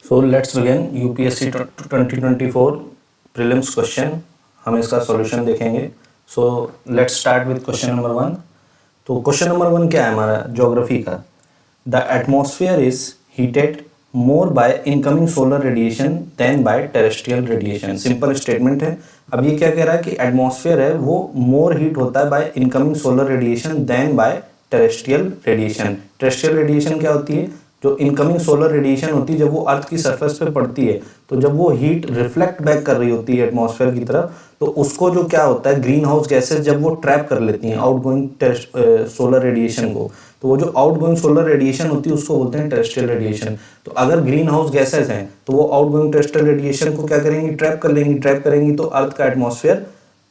So let's begin UPSC 2024 prelims question. हम इसका solution देखेंगे। So let's start with question number 1। तो question number 1 क्या है हमारा ज्योग्राफी का। The atmosphere is heated more by incoming solar radiation than by terrestrial radiation. Simple statement है। अब ये क्या कह रहा है कि एटमॉस्फेयर है वो मोर हीट होता है by incoming solar radiation than by terrestrial radiation. Terrestrial radiation क्या होती है? जो इनकमिंग सोलर रेडिएशन होती है जब वो अर्थ की सरफेस पे पड़ती है तो जब वो हीट रिफ्लेक्ट बैक कर रही होती है एटमॉस्फेयर की तरफ, तो उसको जो क्या होता है ग्रीन हाउस गैसेस जब वो ट्रैप कर लेती हैं आउटगोइंग सोलर रेडिएशन को, तो वो जो आउटगोइंग सोलर रेडिएशन होती है उसको बोलते हैं टेरेस्ट्रियल रेडिएशन। तो अगर ग्रीन हाउस गैसेस हैं तो वो आउटगोइंग टेरेस्ट्रियल रेडिएशन को क्या करेंगी? ट्रैप कर लेंगी। ट्रैप करेंगी तो अर्थ का एटमॉस्फेयर,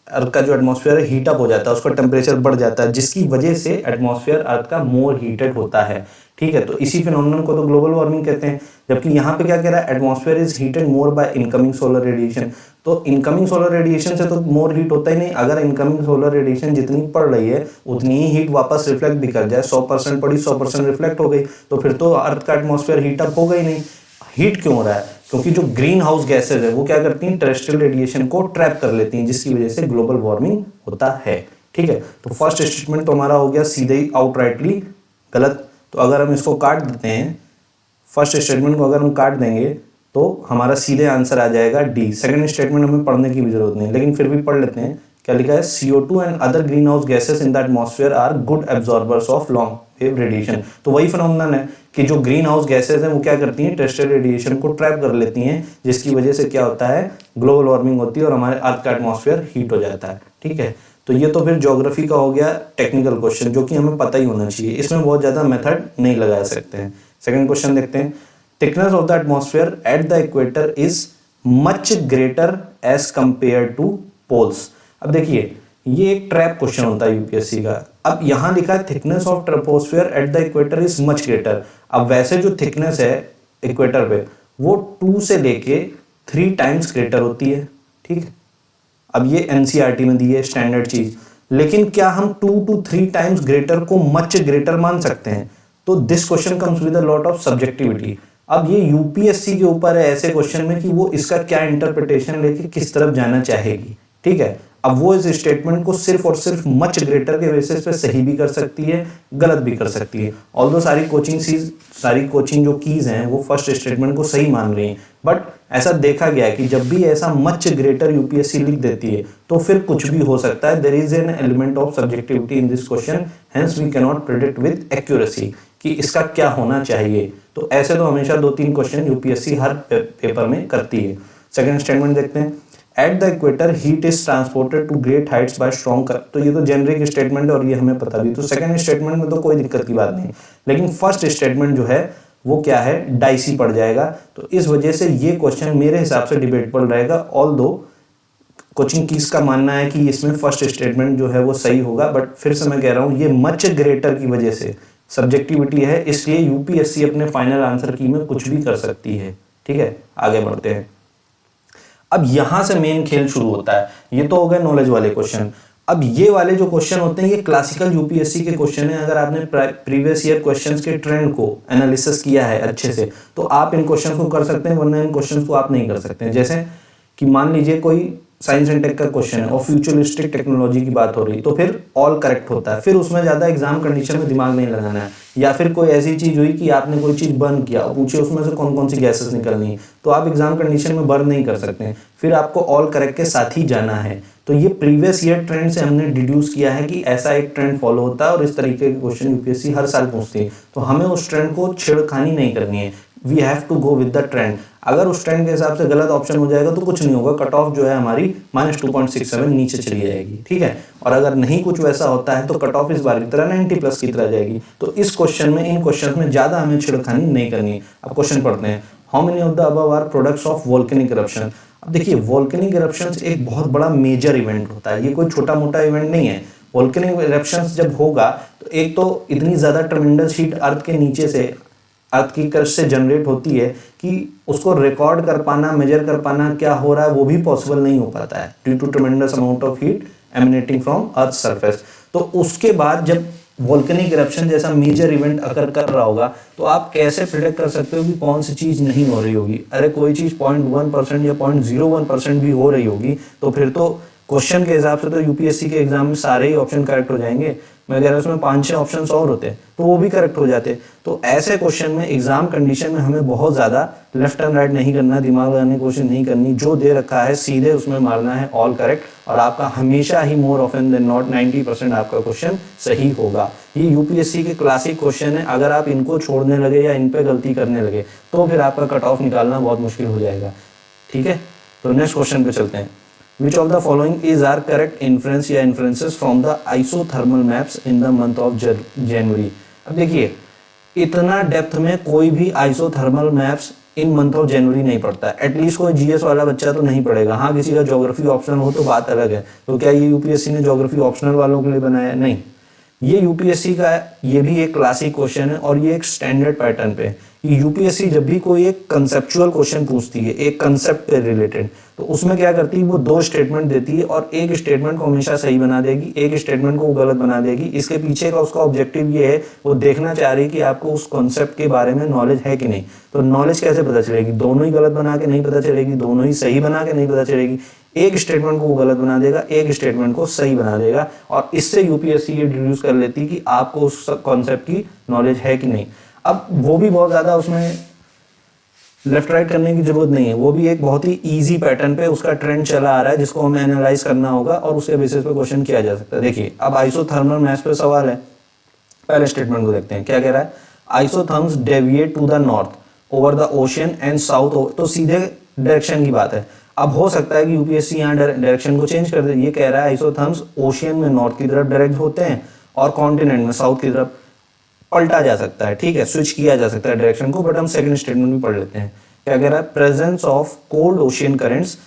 अर्थ का जो एटमॉस्फेयर है हीट अप हो जाता है, उसका टेम्परेचर बढ़ जाता है, जिसकी वजह से एटमॉस्फेयर अर्थ का मोर हीटेड होता है। ठीक है, तो इसी फिनोमेनन को तो ग्लोबल वार्मिंग कहते हैं। जबकि यहाँ पे क्या कह रहा है? Atmosphere is heated more by incoming solar radiation. तो इनकमिंग सोलर रेडिएशन से तो मोर हीट होता ही नहीं। अगर इनकमिंग सोलर रेडिएशन जितनी पड़ रही है उतनी ही हीट वापस रिफ्लेक्ट भी कर जाए, 100% पड़ी 100% रिफ्लेक्ट हो गई, तो फिर तो अर्थ का एटमॉस्फेयर हीट अप होगा ही नहीं। हीट क्यों हो रहा है? क्योंकि जो ग्रीन हाउस गैसेज है वो क्या करती हैं? टेरेस्ट्रियल रेडिएशन को ट्रैप कर लेती हैं, जिसकी वजह से ग्लोबल वार्मिंग होता है। ठीक है, तो फर्स्ट स्टेटमेंट तो हमारा हो गया सीधे ही आउटराइटली गलत। तो अगर हम इसको काट देते हैं, फर्स्ट स्टेटमेंट को अगर हम काट देंगे तो हमारा सीधे आंसर आ जाएगा डी। सेकंड स्टेटमेंट हमें पढ़ने की भी जरूरत नहीं, लेकिन फिर भी पढ़ लेते हैं। क्या लिखा है? CO2 and other green house gases in the atmosphere are good absorbers of long wave radiation. तो वही फिनोमेनन है कि जो ग्रीन हाउस गैसेस हैं वो क्या करती हैं? टेरेस्ट्रियल रेडिएशन को ट्रैप कर लेती हैं, जिसकी वजह से क्या होता है? ग्लोबल वार्मिंग होती है और हमारे अर्थ का एटमॉस्फेयर हीट हो जाता है। ठीक है, तो ये तो फिर ज्योग्राफी का हो गया टेक्निकल क्वेश्चन, जो कि हमें पता ही होना चाहिए। इसमें बहुत ज्यादा मेथड नहीं लगा सकते हैं। सेकंड क्वेश्चन देखते हैं। Thickness of the atmosphere at the equator is much greater as compare to poles. अब देखिए, ये एक ट्रैप क्वेश्चन होता है यूपीएससी का। अब यहां लिखा है thickness of troposphere eight the equator is much greater. अब वैसे जो थिकनेस है इक्वेटर पे वो 2 से लेके 3 टाइम्स ग्रेटर होती है। ठीक है, अब ये एनसीईआरटी में दी है स्टैंडर्ड चीज, लेकिन क्या हम 2 to 3 टाइम्स ग्रेटर को मच ग्रेटर मान सकते हैं? तो this question comes with a lot of subjectivity. अब ये यूपीएससी के ऊपर है ऐसे क्वेश्चन में कि वो इसका क्या इंटरप्रिटेशन लेके किस तरफ जाना चाहेगी। ठीक है, अब वो इस स्टेटमेंट को सिर्फ और सिर्फ मच ग्रेटर के बेसिस पे सही भी कर सकती है, गलत भी कर सकती है। ऑल्दो सारी कोचिंग जो कीज हैं वो फर्स्ट स्टेटमेंट को सही मान रही हैं, बट ऐसा देखा गया है कि जब भी ऐसा मच ग्रेटर यूपीएससी लिख देती है तो फिर कुछ भी हो सकता है। There is an element of subjectivity in this question, hence we can not predict with accuracy कि इसका क्या होना चाहिए। तो ऐसे तो हमेशा 2-3 क्वेश्चन यूपीएससी हर पेपर में करती है। सेकंड स्टेटमेंट देखते हैं। At the equator heat is transported to great heights by strong current. तो ये तो जेनरिक स्टेटमेंट है और ये हमें पता भी। तो सेकंड स्टेटमेंट में तो कोई दिक्कत की बात नहीं, लेकिन फर्स्ट स्टेटमेंट जो है वो क्या है? डाइसी पड़ जाएगा। तो इस वजह से ये क्वेश्चन मेरे हिसाब से डिबेटेबल रहेगा। ऑल्दो कोचिंग कीज का मानना है कि इसमें फर्स्ट स्टेटमेंट जो है वो सही होगा, बट फिर से मैं कह रहा हूँ ये मच ग्रेटर की वजह से सब्जेक्टिविटी है, इसलिए यूपीएससी अपने फाइनल आंसर की में कुछ भी कर सकती है। ठीक है, आगे बढ़ते हैं। अब यहां से मेन खेल शुरू होता है। ये तो हो गए नॉलेज वाले क्वेश्चन। अब ये वाले जो क्वेश्चन होते हैं ये क्लासिकल यूपीएससी के क्वेश्चन है। अगर आपने प्रीवियस ईयर क्वेश्चंस के ट्रेंड को एनालिसिस किया है अच्छे से तो आप इन क्वेश्चंस को कर सकते हैं, वरना इन क्वेश्चंस को आप नहीं कर सकते हैं। जैसे कि मान लीजिए कोई साइंस एंड टेक का क्वेश्चन है और फ्यूचरिस्टिक टेक्नोलॉजी की बात हो रही, तो फिर ऑल करेक्ट होता है, फिर उसमें ज्यादा एग्जाम कंडीशन में दिमाग नहीं लगाना है। या फिर कोई ऐसी चीज हुई कि आपने कोई चीज बर्न किया और पूछे उसमें से कौन कौन सी गैसेस निकलनी है, तो आप एग्जाम कंडीशन में बर्न नहीं कर सकते हैं, फिर आपको ऑल करेक्ट के साथ ही जाना है। तो ये प्रीवियस ईयर ट्रेंड से हमने डिड्यूस किया है कि ऐसा एक ट्रेंड फॉलो होता है और इस तरीके के क्वेश्चन यूपीएससी हर साल पूछती है। तो हमें उस ट्रेंड को छेड़खानी नहीं करनी है, we have to go with the trend. अगर उस ट्रेंड के हिसाब से गलत ऑप्शन हो जाएगा तो कुछ नहीं होगा, कट ऑफ जो है हमारी -2.67 नीचे चली जाएगी। ठीक है, और अगर नहीं कुछ वैसा होता है तो कट ऑफ इस बार की तरह 90+ की तरह जाएगी। तो इस क्वेश्चन में, इन क्वेश्चन में ज्यादा हमें छिड़खानी नहीं करनी है। अब क्वेश्चन पढ़ते हैं। How many of the above are products of volcanic eruption. अब देखिए, वोल्केनिक इरप्शंस एक बहुत बड़ा मेजर इवेंट होता है, ये कोई छोटा मोटा इवेंट नहीं है। वोल्केनिक इरप्शंस जब होगा तो एक तो इतनी ज्यादा ट्रेमेंडस हीट अर्थ के नीचे से, अर्थ की क्रस्ट से जनरेट होती है कि उसको रिकॉर्ड कर पाना, मेजर कर पाना क्या हो रहा है वो भी पॉसिबल नहीं हो पाता है, due to tremendous amount of heat emanating from earth surface. तो उसके बाद जब वोल्केनिक इरप्शन जैसा मेजर इवेंट अकर कर रहा होगा, तो आप कैसे प्रिडिक्ट कर सकते हो कि कौन सी चीज नहीं हो रही होगी? अरे कोई चीज 0.1% या 0.01% भी हो रही होगी तो फिर तो क्वेश्चन के हिसाब से तो यूपीएससी के एग्जाम में सारे ही ऑप्शन करेक्ट हो जाएंगे। मैं कह रहा हूँ उसमें 5-6 ऑप्शन और होते तो वो भी करेक्ट हो जाते। तो ऐसे क्वेश्चन में एग्जाम कंडीशन में हमें बहुत ज्यादा लेफ्ट एंड राइट नहीं करना, दिमाग लगाने की कोशिश नहीं करनी, जो दे रखा है सीधे उसमें मारना है ऑल करेक्ट और आपका हमेशा ही मोर ऑफन देन नॉट 90% आपका क्वेश्चन सही होगा। ये यूपीएससी के क्लासिक क्वेश्चन है, अगर आप इनको छोड़ने लगे या इन पे गलती करने लगे तो फिर आपका कट ऑफ निकालना बहुत मुश्किल हो जाएगा। ठीक है, तो नेक्स्ट क्वेश्चन पे चलते हैं। Which of the following is our correct inference या inferences from the isothermal maps in the month of January? अब देखिए, इतना डेप्थ में कोई भी isothermal maps in month of January नहीं पढ़ता है। एटलीस्ट कोई जीएस वाला बच्चा तो नहीं पढ़ेगा। हाँ, किसी का ज्योग्राफी ऑप्शनल हो तो बात अलग है। तो क्या ये यूपीएससी ने ज्योग्राफी ऑप्शनल वालों के लिए बनाया है? नहीं, ये यूपीएससी का ये भी एक क्लासिक क्वेश्चन है और ये एक स्टैंडर्ड पैटर्न पे कि यूपीएससी जब भी कोई एक कंसेप्चुअल क्वेश्चन पूछती है एक कंसेप्ट पे रिलेटेड, तो उसमें क्या करती है, वो 2 स्टेटमेंट देती है और एक स्टेटमेंट को हमेशा सही बना देगी, एक स्टेटमेंट को गलत बना देगी। इसके पीछे का उसका ऑब्जेक्टिव ये है, वो देखना चाह रही है कि आपको उस कॉन्सेप्ट के बारे में नॉलेज है कि नहीं। तो नॉलेज कैसे पता चलेगी? दोनों ही गलत बना के नहीं पता चलेगी, दोनों ही सही बना के नहीं पता चलेगी। एक स्टेटमेंट को वो गलत बना देगा, एक स्टेटमेंट को सही बना देगा और इससे यूपीएससी ये डिड्यूस कर लेती है कि आपको उस कॉन्सेप्ट की नॉलेज है कि नहीं। अब वो भी बहुत ज्यादा उसमें लेफ्ट राइट करने की जरूरत नहीं है, वो भी एक बहुत ही इजी पैटर्न पे उसका ट्रेंड चला आ रहा है जिसको हमें एनालाइज करना होगा और उसके बेसिस पे क्वेश्चन किया जा सकता है। देखिए, अब आइसोथर्मल मैप्स पे सवाल है। पहले स्टेटमेंट को देखते हैं, क्या कह रहा है? Isotherms deviate to the north over the ocean and south. तो सीधे डायरेक्शन की बात है। अब हो सकता है कि यूपीएससी यहाँ डायरेक्शन को चेंज कर दे। ये कह रहा है आइसोथर्म्स ओशियन में नॉर्थ की तरफ डायरेक्ट होते हैं और कॉन्टिनेंट में साउथ की तरफ पलटा जा सकता है। ठीक है, स्विच किया जा सकता है डायरेक्शन को। बट हम सेकंड स्टेटमेंट भी पढ़ लेते हैं। क्या कह रहा है? Presence of cold ocean currents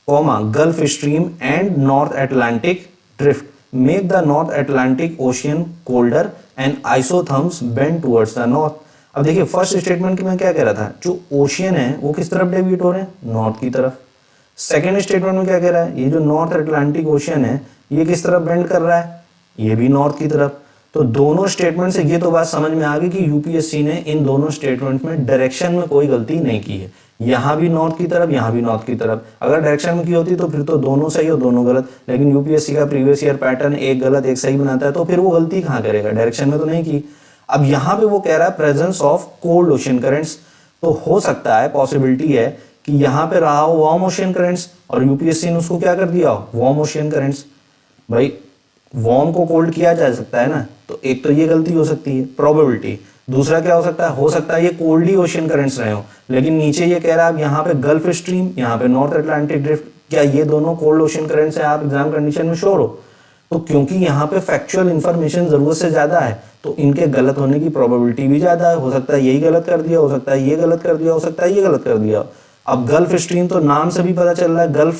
comma gulf stream and north Atlantic drift make the north Atlantic ocean colder and isotherms bend towards the north. अब देखिए, फर्स्ट स्टेटमेंट में क्या कह रहा था? जो ओशियन है वो किस तरफ डेविएट हो रहे हैं? नॉर्थ की तरफ। सेकेंड स्टेटमेंट में क्या कह रहा है? ये जो नॉर्थ अटलांटिक ओशियन है ये किस तरफ बेंड कर रहा है? ये भी नॉर्थ की तरफ। तो दोनों स्टेटमेंट से ये तो बात समझ में आ गई कि यूपीएससी ने इन दोनों स्टेटमेंट में डायरेक्शन में कोई गलती नहीं की है। यहाँ भी नॉर्थ की तरफ, यहाँ भी नॉर्थ की तरफ। अगर डायरेक्शन में की होती तो फिर तो दोनों सही और दोनों गलत। लेकिन यूपीएससी का प्रीवियस ईयर पैटर्न एक गलत एक सही बनाता है, तो फिर वो गलती कहाँ करेगा? डायरेक्शन में तो नहीं की। अब यहाँ पे वो कह रहा है presence of cold ocean currents, तो हो सकता है, पॉसिबिलिटी है कि यहाँ पे रहा हो वार्म ओशियन करेंट्स और यूपीएससी ने उसको क्या कर दिया हो? Warm ocean currents. भाई वार्म को कोल्ड किया जा सकता है ना, तो एक तो ये गलती हो सकती है, प्रोबेबिलिटी। दूसरा क्या हो सकता है ये कोल्ड ही ओशियन करंट्स रहे हो, लेकिन नीचे ये कह रहा है यहाँ पे गल्फ स्ट्रीम, यहाँ पे नॉर्थ अटलांटिक ड्रिफ्ट, क्या ये दोनों कोल्ड ओशियन करंट्स हैं? आप एग्जाम कंडीशन में श्योर हो? तो क्योंकि यहाँ पे फैक्चुअल इंफॉर्मेशन जरूरत से ज्यादा है तो इनके गलत होने की प्रोबेबिलिटी भी ज्यादा है। हो सकता है यही गलत कर दिया, हो सकता है ये गलत कर दिया, हो सकता है ये गलत कर दिया। अब गल्फ स्ट्रीम तो नाम से भी पता चल रहा है,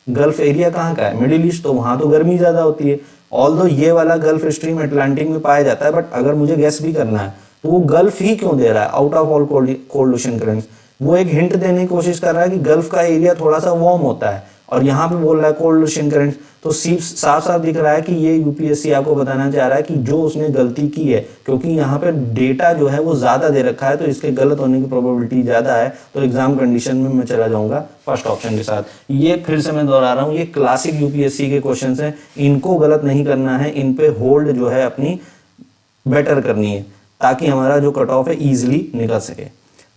गल्फ एरिया कहाँ का है? मिडिल ईस्ट, तो वहां तो गर्मी ज्यादा होती है। ऑल्दो ये वाला गल्फ स्ट्रीम अटलांटिक में पाया जाता है, बट अगर मुझे गैस भी करना है तो वो गल्फ ही क्यों दे रहा है? Out of all cold ocean currents, वो एक हिंट देने की कोशिश कर रहा है कि गल्फ का एरिया थोड़ा सा वार्म होता है और यहाँ पे बोल रहा है कोल्ड ओशन करंट्स। तो साफ साफ दिख रहा है कि ये यूपीएससी आपको बताना चाह रहा है कि जो उसने गलती की है, क्योंकि यहाँ पे डेटा जो है वो ज्यादा दे रखा है तो इसके गलत होने की प्रोबेबिलिटी ज्यादा है। तो एग्जाम कंडीशन में मैं चला जाऊंगा फर्स्ट ऑप्शन के साथ। ये फिर से मैं दोहरा रहा हूँ, ये क्लासिक यूपीएससी के क्वेश्चन है, इनको गलत नहीं करना है, इन पे होल्ड जो है अपनी बेटर करनी है ताकि हमारा जो कट ऑफ है इजिली निकल सके।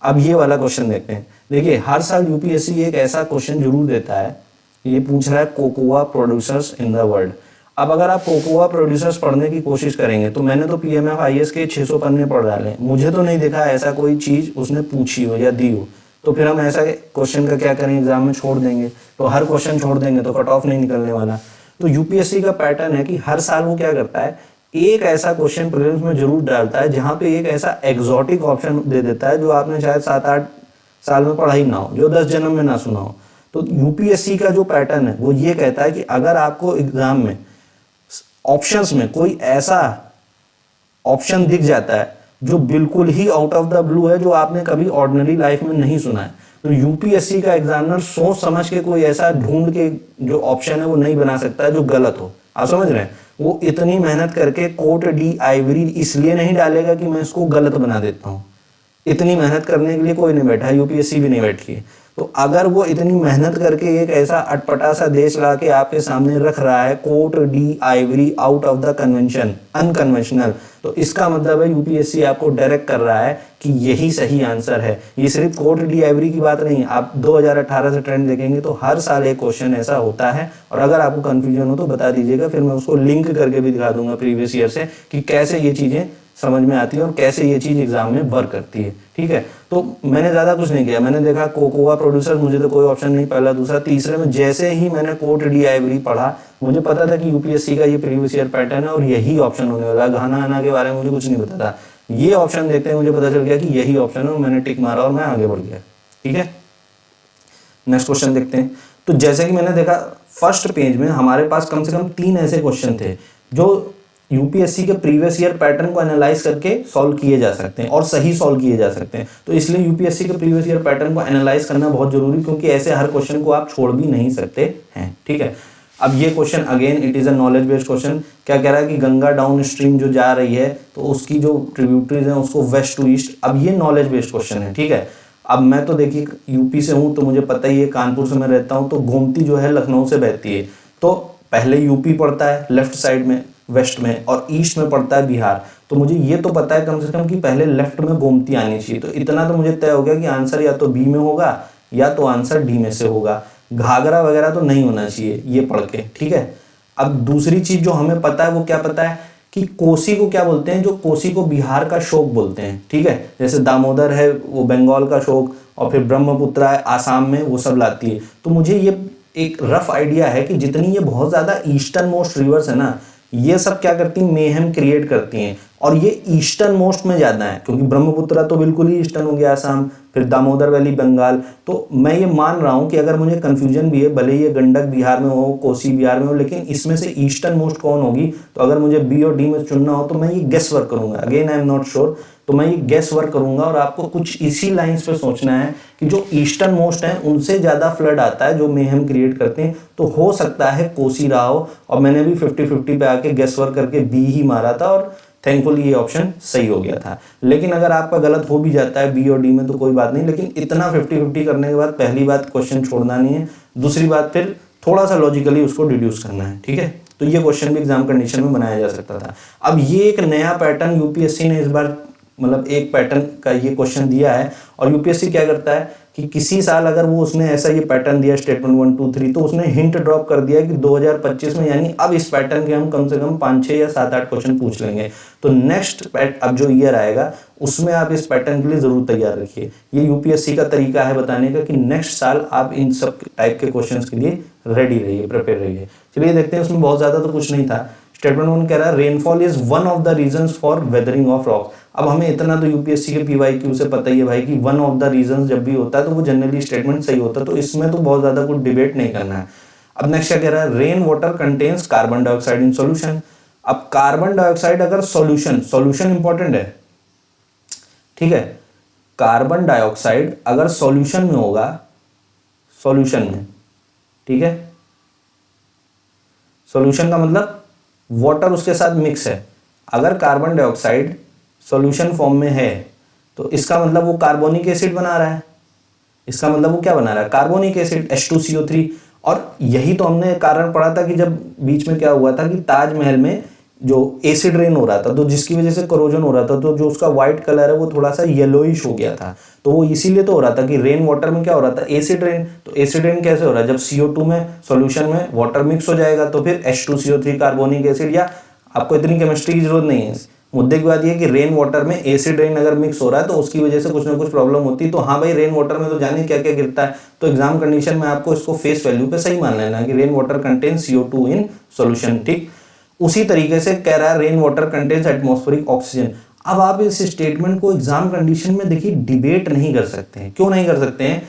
अब ये वाला क्वेश्चन देखते हैं। देखिए, हर साल यूपीएससी एक ऐसा क्वेश्चन जरूर देता है, ये पूछ रहा है cocoa producers in the world. अब अगर आप कोकोआ प्रोड्यूसर्स पढ़ने की कोशिश करेंगे तो मैंने तो पीएमएफआईएएस के 600 पन्ने पढ़ डाले, मुझे तो नहीं देखा ऐसा कोई चीज उसने पूछी हो या दी हो। तो फिर हम ऐसा क्वेश्चन का क्या करें? एग्जाम में छोड़ देंगे, तो हर क्वेश्चन छोड़ देंगे तो कट ऑफ नहीं निकलने वाला। तो यूपीएससी का पैटर्न है कि हर साल वो क्या करता है, एक ऐसा क्वेश्चन प्रीलिम्स में जरूर डालता है जहां पे एक ऐसा एग्जॉटिक ऑप्शन दे देता है जो आपने शायद 7-8 साल में पढ़ा ही ना हो, जो 10 जन्म में ना सुना हो। तो यूपीएससी का जो पैटर्न है वो ये कहता है कि अगर आपको एग्जाम में ऑप्शंस में कोई ऐसा ऑप्शन दिख जाता है जो बिल्कुल ही आउट ऑफ द ब्लू है, जो आपने कभी ऑर्डिनरी लाइफ में नहीं सुना है, तो यूपीएससी का एग्जामिनर सोच समझ के कोई ऐसा ढूंढ के जो ऑप्शन है वो नहीं बना सकता है जो गलत हो। आप समझ रहे हैं? वो इतनी मेहनत करके कोट डी आइवरी इसलिए नहीं डालेगा कि मैं इसको गलत बना देता हूँ। इतनी मेहनत करने के लिए कोई नहीं बैठा, यूपीएससी भी नहीं बैठी है। तो अगर वो इतनी मेहनत करके एक ऐसा अटपटा सा देश ला के आपके सामने रख रहा है, Cote d' Ivoire out of the convention, unconventional, तो इसका मतलब है यूपीएससी आपको डायरेक्ट कर रहा है कि यही सही आंसर है। ये सिर्फ कोट डी आइवरी की बात नहीं है, आप 2018 से ट्रेंड देखेंगे तो हर साल एक क्वेश्चन ऐसा होता है। और अगर आपको कंफ्यूजन हो तो बता दीजिएगा, फिर मैं उसको लिंक करके भी दिखा दूंगा प्रीवियस ईयर से कि कैसे ये चीजें समझ में आती है और कैसे ये चीज एग्जाम में वर्क करती है। ठीक है, तो मैंने ज्यादा कुछ नहीं किया, मैंने देखा कोकोआ प्रोड्यूसर, मुझे तो कोई ऑप्शन नहीं, पहला दूसरा तीसरे में जैसे ही मैंने कोट डी आइवरी पढ़ा, मुझे पता था कि यूपीएससी का ये प्रीवियस ईयर पैटर्न है और यही ऑप्शन होने वाला। घाना आना के बारे में मुझे कुछ नहीं पता था, ये ऑप्शन देखते हैं मुझे पता चल गया कि यही ऑप्शन है और मैंने टिक मारा और मैं आगे बढ़ गया। ठीक है, नेक्स्ट क्वेश्चन देखते हैं। तो जैसे कि मैंने देखा फर्स्ट पेज में हमारे पास कम से कम 3 ऐसे क्वेश्चन थे जो यूपीएससी के प्रीवियस ईयर पैटर्न को एनालाइज करके सॉल्व किए जा सकते हैं और सही सॉल्व किए जा सकते हैं। तो इसलिए यूपीएससी के प्रीवियस ईयर पैटर्न को एनालाइज करना बहुत जरूरी, क्योंकि ऐसे हर क्वेश्चन को आप छोड़ भी नहीं सकते हैं। ठीक है, अब ये question again it is a knowledge based question. क्या कह रहा है कि गंगा डाउन स्ट्रीम जो जा रही है तो उसकी जो ट्रिब्यूटरीज हैं उसको वेस्ट टू ईस्ट। अब ये नॉलेज बेस्ड क्वेश्चन है। ठीक है, अब मैं तो देखिए यूपी से हूँ तो मुझे पता ही है, कानपुर से मैं रहता हूँ, तो गोमती जो है लखनऊ से बहती है। तो पहले यूपी पड़ता है लेफ्ट साइड में, वेस्ट में, और ईस्ट में पड़ता है बिहार। तो मुझे ये तो पता है कम से कम कि पहले लेफ्ट में गोमती आनी चाहिए। तो इतना तो मुझे तय हो गया कि आंसर या तो बी में होगा या तो आंसर डी में से होगा। घाघरा वगैरह तो नहीं होना चाहिए ये पढ़ के। ठीक है, अब दूसरी चीज जो हमें पता है वो क्या पता है कि कोसी को क्या बोलते हैं, जो कोसी को बिहार का शोक बोलते हैं। ठीक है, जैसे दामोदर है वो बंगाल का शोक, और फिर ब्रह्मपुत्रा है आसाम में, वो सब लाती है। तो मुझे ये एक रफ आइडिया है कि जितनी ये बहुत ज्यादा ईस्टर्न मोस्ट रिवर्स है ना, ये सब क्या करती हैं, मेहम क्रिएट करती हैं। और ये ईस्टर्न मोस्ट में ज्यादा है, क्योंकि ब्रह्मपुत्रा तो बिल्कुल ही ईस्टर्न हो गया आसाम, फिर दामोदर वैली बंगाल। तो मैं ये मान रहा हूं कि अगर मुझे कंफ्यूजन भी है, भले ये गंडक बिहार में हो, कोसी बिहार में हो, लेकिन इसमें से ईस्टर्न मोस्ट कौन होगी, तो अगर मुझे बी और डी में चुनना हो तो मैं ये गेस वर्क करूंगा। Again I am not sure, तो मैं ये गेस वर्क करूंगा और आपको कुछ इसी लाइंस पे सोचना है कि जो ईस्टर्न मोस्ट हैं उनसे ज्यादा फ्लड आता है, जो मेहम क्रिएट करते हैं। तो हो सकता है कोसी रहा हो, और मैंने भी 50-50 पे आके गेस वर्क करके बी ही मारा था और थैंकफुली ये ऑप्शन सही हो गया था। लेकिन अगर आपका गलत हो भी जाता है बी और डी में तो कोई बात नहीं, लेकिन इतना 50-50 करने के बाद पहली बात क्वेश्चन छोड़ना नहीं है, दूसरी बात फिर थोड़ा सा लॉजिकली उसको डिड्यूस करना है। ठीक है, तो ये क्वेश्चन भी एग्जाम कंडीशन में बनाया जा सकता था। अब ये एक नया पैटर्न यूपीएससी ने इस बार, मतलब एक पैटर्न का ये क्वेश्चन दिया है, और यूपीएससी क्या करता है कि किसी साल अगर वो उसने ऐसा ये पैटर्न दिया स्टेटमेंट 1 2 3, तो उसने हिंट ड्रॉप कर दिया कि 2025 में, यानी अब इस पैटर्न के हम कम से कम 5 6 या 7 8 क्वेश्चन पूछ लेंगे। तो नेक्स्ट अब जो ईयर आएगा उसमें आप इस पैटर्न के लिए जरूर तैयार रखिए। ये यूपीएससी का तरीका है बताने का कि नेक्स्ट साल आप इन सब टाइप के क्वेश्चन के लिए रेडी रहिए, प्रिपेयर रहिए। चलिए देखते हैं, उसमें बहुत ज्यादा तो कुछ नहीं था। स्टेटमेंट 1 कह रहा है rainfall is one of the reasons for weathering of rock. अब हमें इतना तो यूपीएससी के पीवाईक्यू से पता ही है भाई कि वन ऑफ द रीजंस जब भी होता है तो वो जनरली स्टेटमेंट सही होता है, तो इसमें तो बहुत ज्यादा कुछ डिबेट नहीं करना है। अब नेक्स्ट क्या कह रहा है, rain water contains carbon dioxide in solution. अब कार्बन डाइऑक्साइड अगर सॉल्यूशन इंपॉर्टेंट है, ठीक है, कार्बन डाइऑक्साइड अगर सॉल्यूशन में होगा, सॉल्यूशन में, ठीक है, सॉल्यूशन का मतलब वाटर उसके साथ मिक्स है। अगर कार्बन डाइऑक्साइड सॉल्यूशन फॉर्म में है तो इसका मतलब वो कार्बोनिक एसिड बना रहा है, इसका मतलब वो क्या बना रहा है, कार्बोनिक एसिड H2CO3। और यही तो हमने कारण पढ़ा था कि जब बीच में क्या हुआ था कि ताजमहल में जो एसिड रेन हो रहा था, तो जिसकी वजह से कोरोजन हो रहा था, तो जो उसका व्हाइट कलर है वो थोड़ा सा येलोइश हो गया था। तो वो इसीलिए तो हो रहा था कि रेन वाटर में क्या हो रहा था, एसिड रेन। तो एसिड रेन कैसे हो रहा है, जब CO2 में सॉल्यूशन में वाटर मिक्स हो जाएगा तो फिर H2CO3 कार्बोनिक एसिड, या आपको इतनी केमिस्ट्री की जरूरत नहीं है। मुद्दे की बात यह कि रेन वाटर में एसिड रेन अगर मिक्स हो रहा है तो उसकी वजह से कुछ ना कुछ प्रॉब्लम होती है। तो हाँ भाई, रेन वाटर में तो जाने क्या क्या गिरता है, तो एग्जाम कंडीशन में आपको इसको फेस वैल्यू पे सही मान लेना कि rain water contains CO2 in solution. ठीक, उसी तरीके से कह रहा है rain water contains atmospheric oxygen. अब आप इस स्टेटमेंट को एग्जाम कंडीशन में देखिए डिबेट नहीं कर सकते हैं। क्यों नहीं कर सकते हैं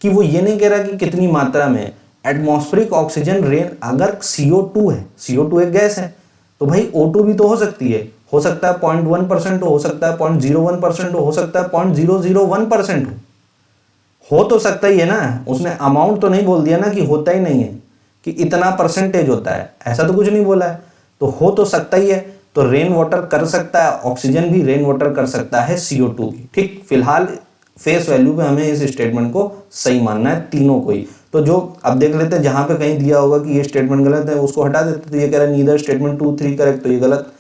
कि वो ये नहीं कह रहा कि कितनी मात्रा में एटमॉस्फेरिक ऑक्सीजन रेन, अगर CO2 है, CO2 एक गैस है, तो भाई O2 भी तो हो सकती है, हो सकता है 0.1% हो सकता है 0.01% हो सकता है 0.001% हो तो सकता ही है ना। उसने अमाउंट तो नहीं बोल दिया ना कि होता ही नहीं है, कि इतना परसेंटेज होता है, ऐसा तो कुछ नहीं बोला है। तो हो तो सकता ही है, तो रेन वाटर कर सकता है, ऑक्सीजन भी रेन वाटर कर सकता है CO2 भी। ठीक, फिलहाल फेस वैल्यू पे हमें इस स्टेटमेंट को सही मानना है, तीनों को ही। तो जो अब देख लेते हैं, जहां पे कहीं दिया होगा कि ये स्टेटमेंट गलत है उसको हटा देते, तो ये कह रहा है नीदर स्टेटमेंट 2 3 करेक्ट, तो ये गलत।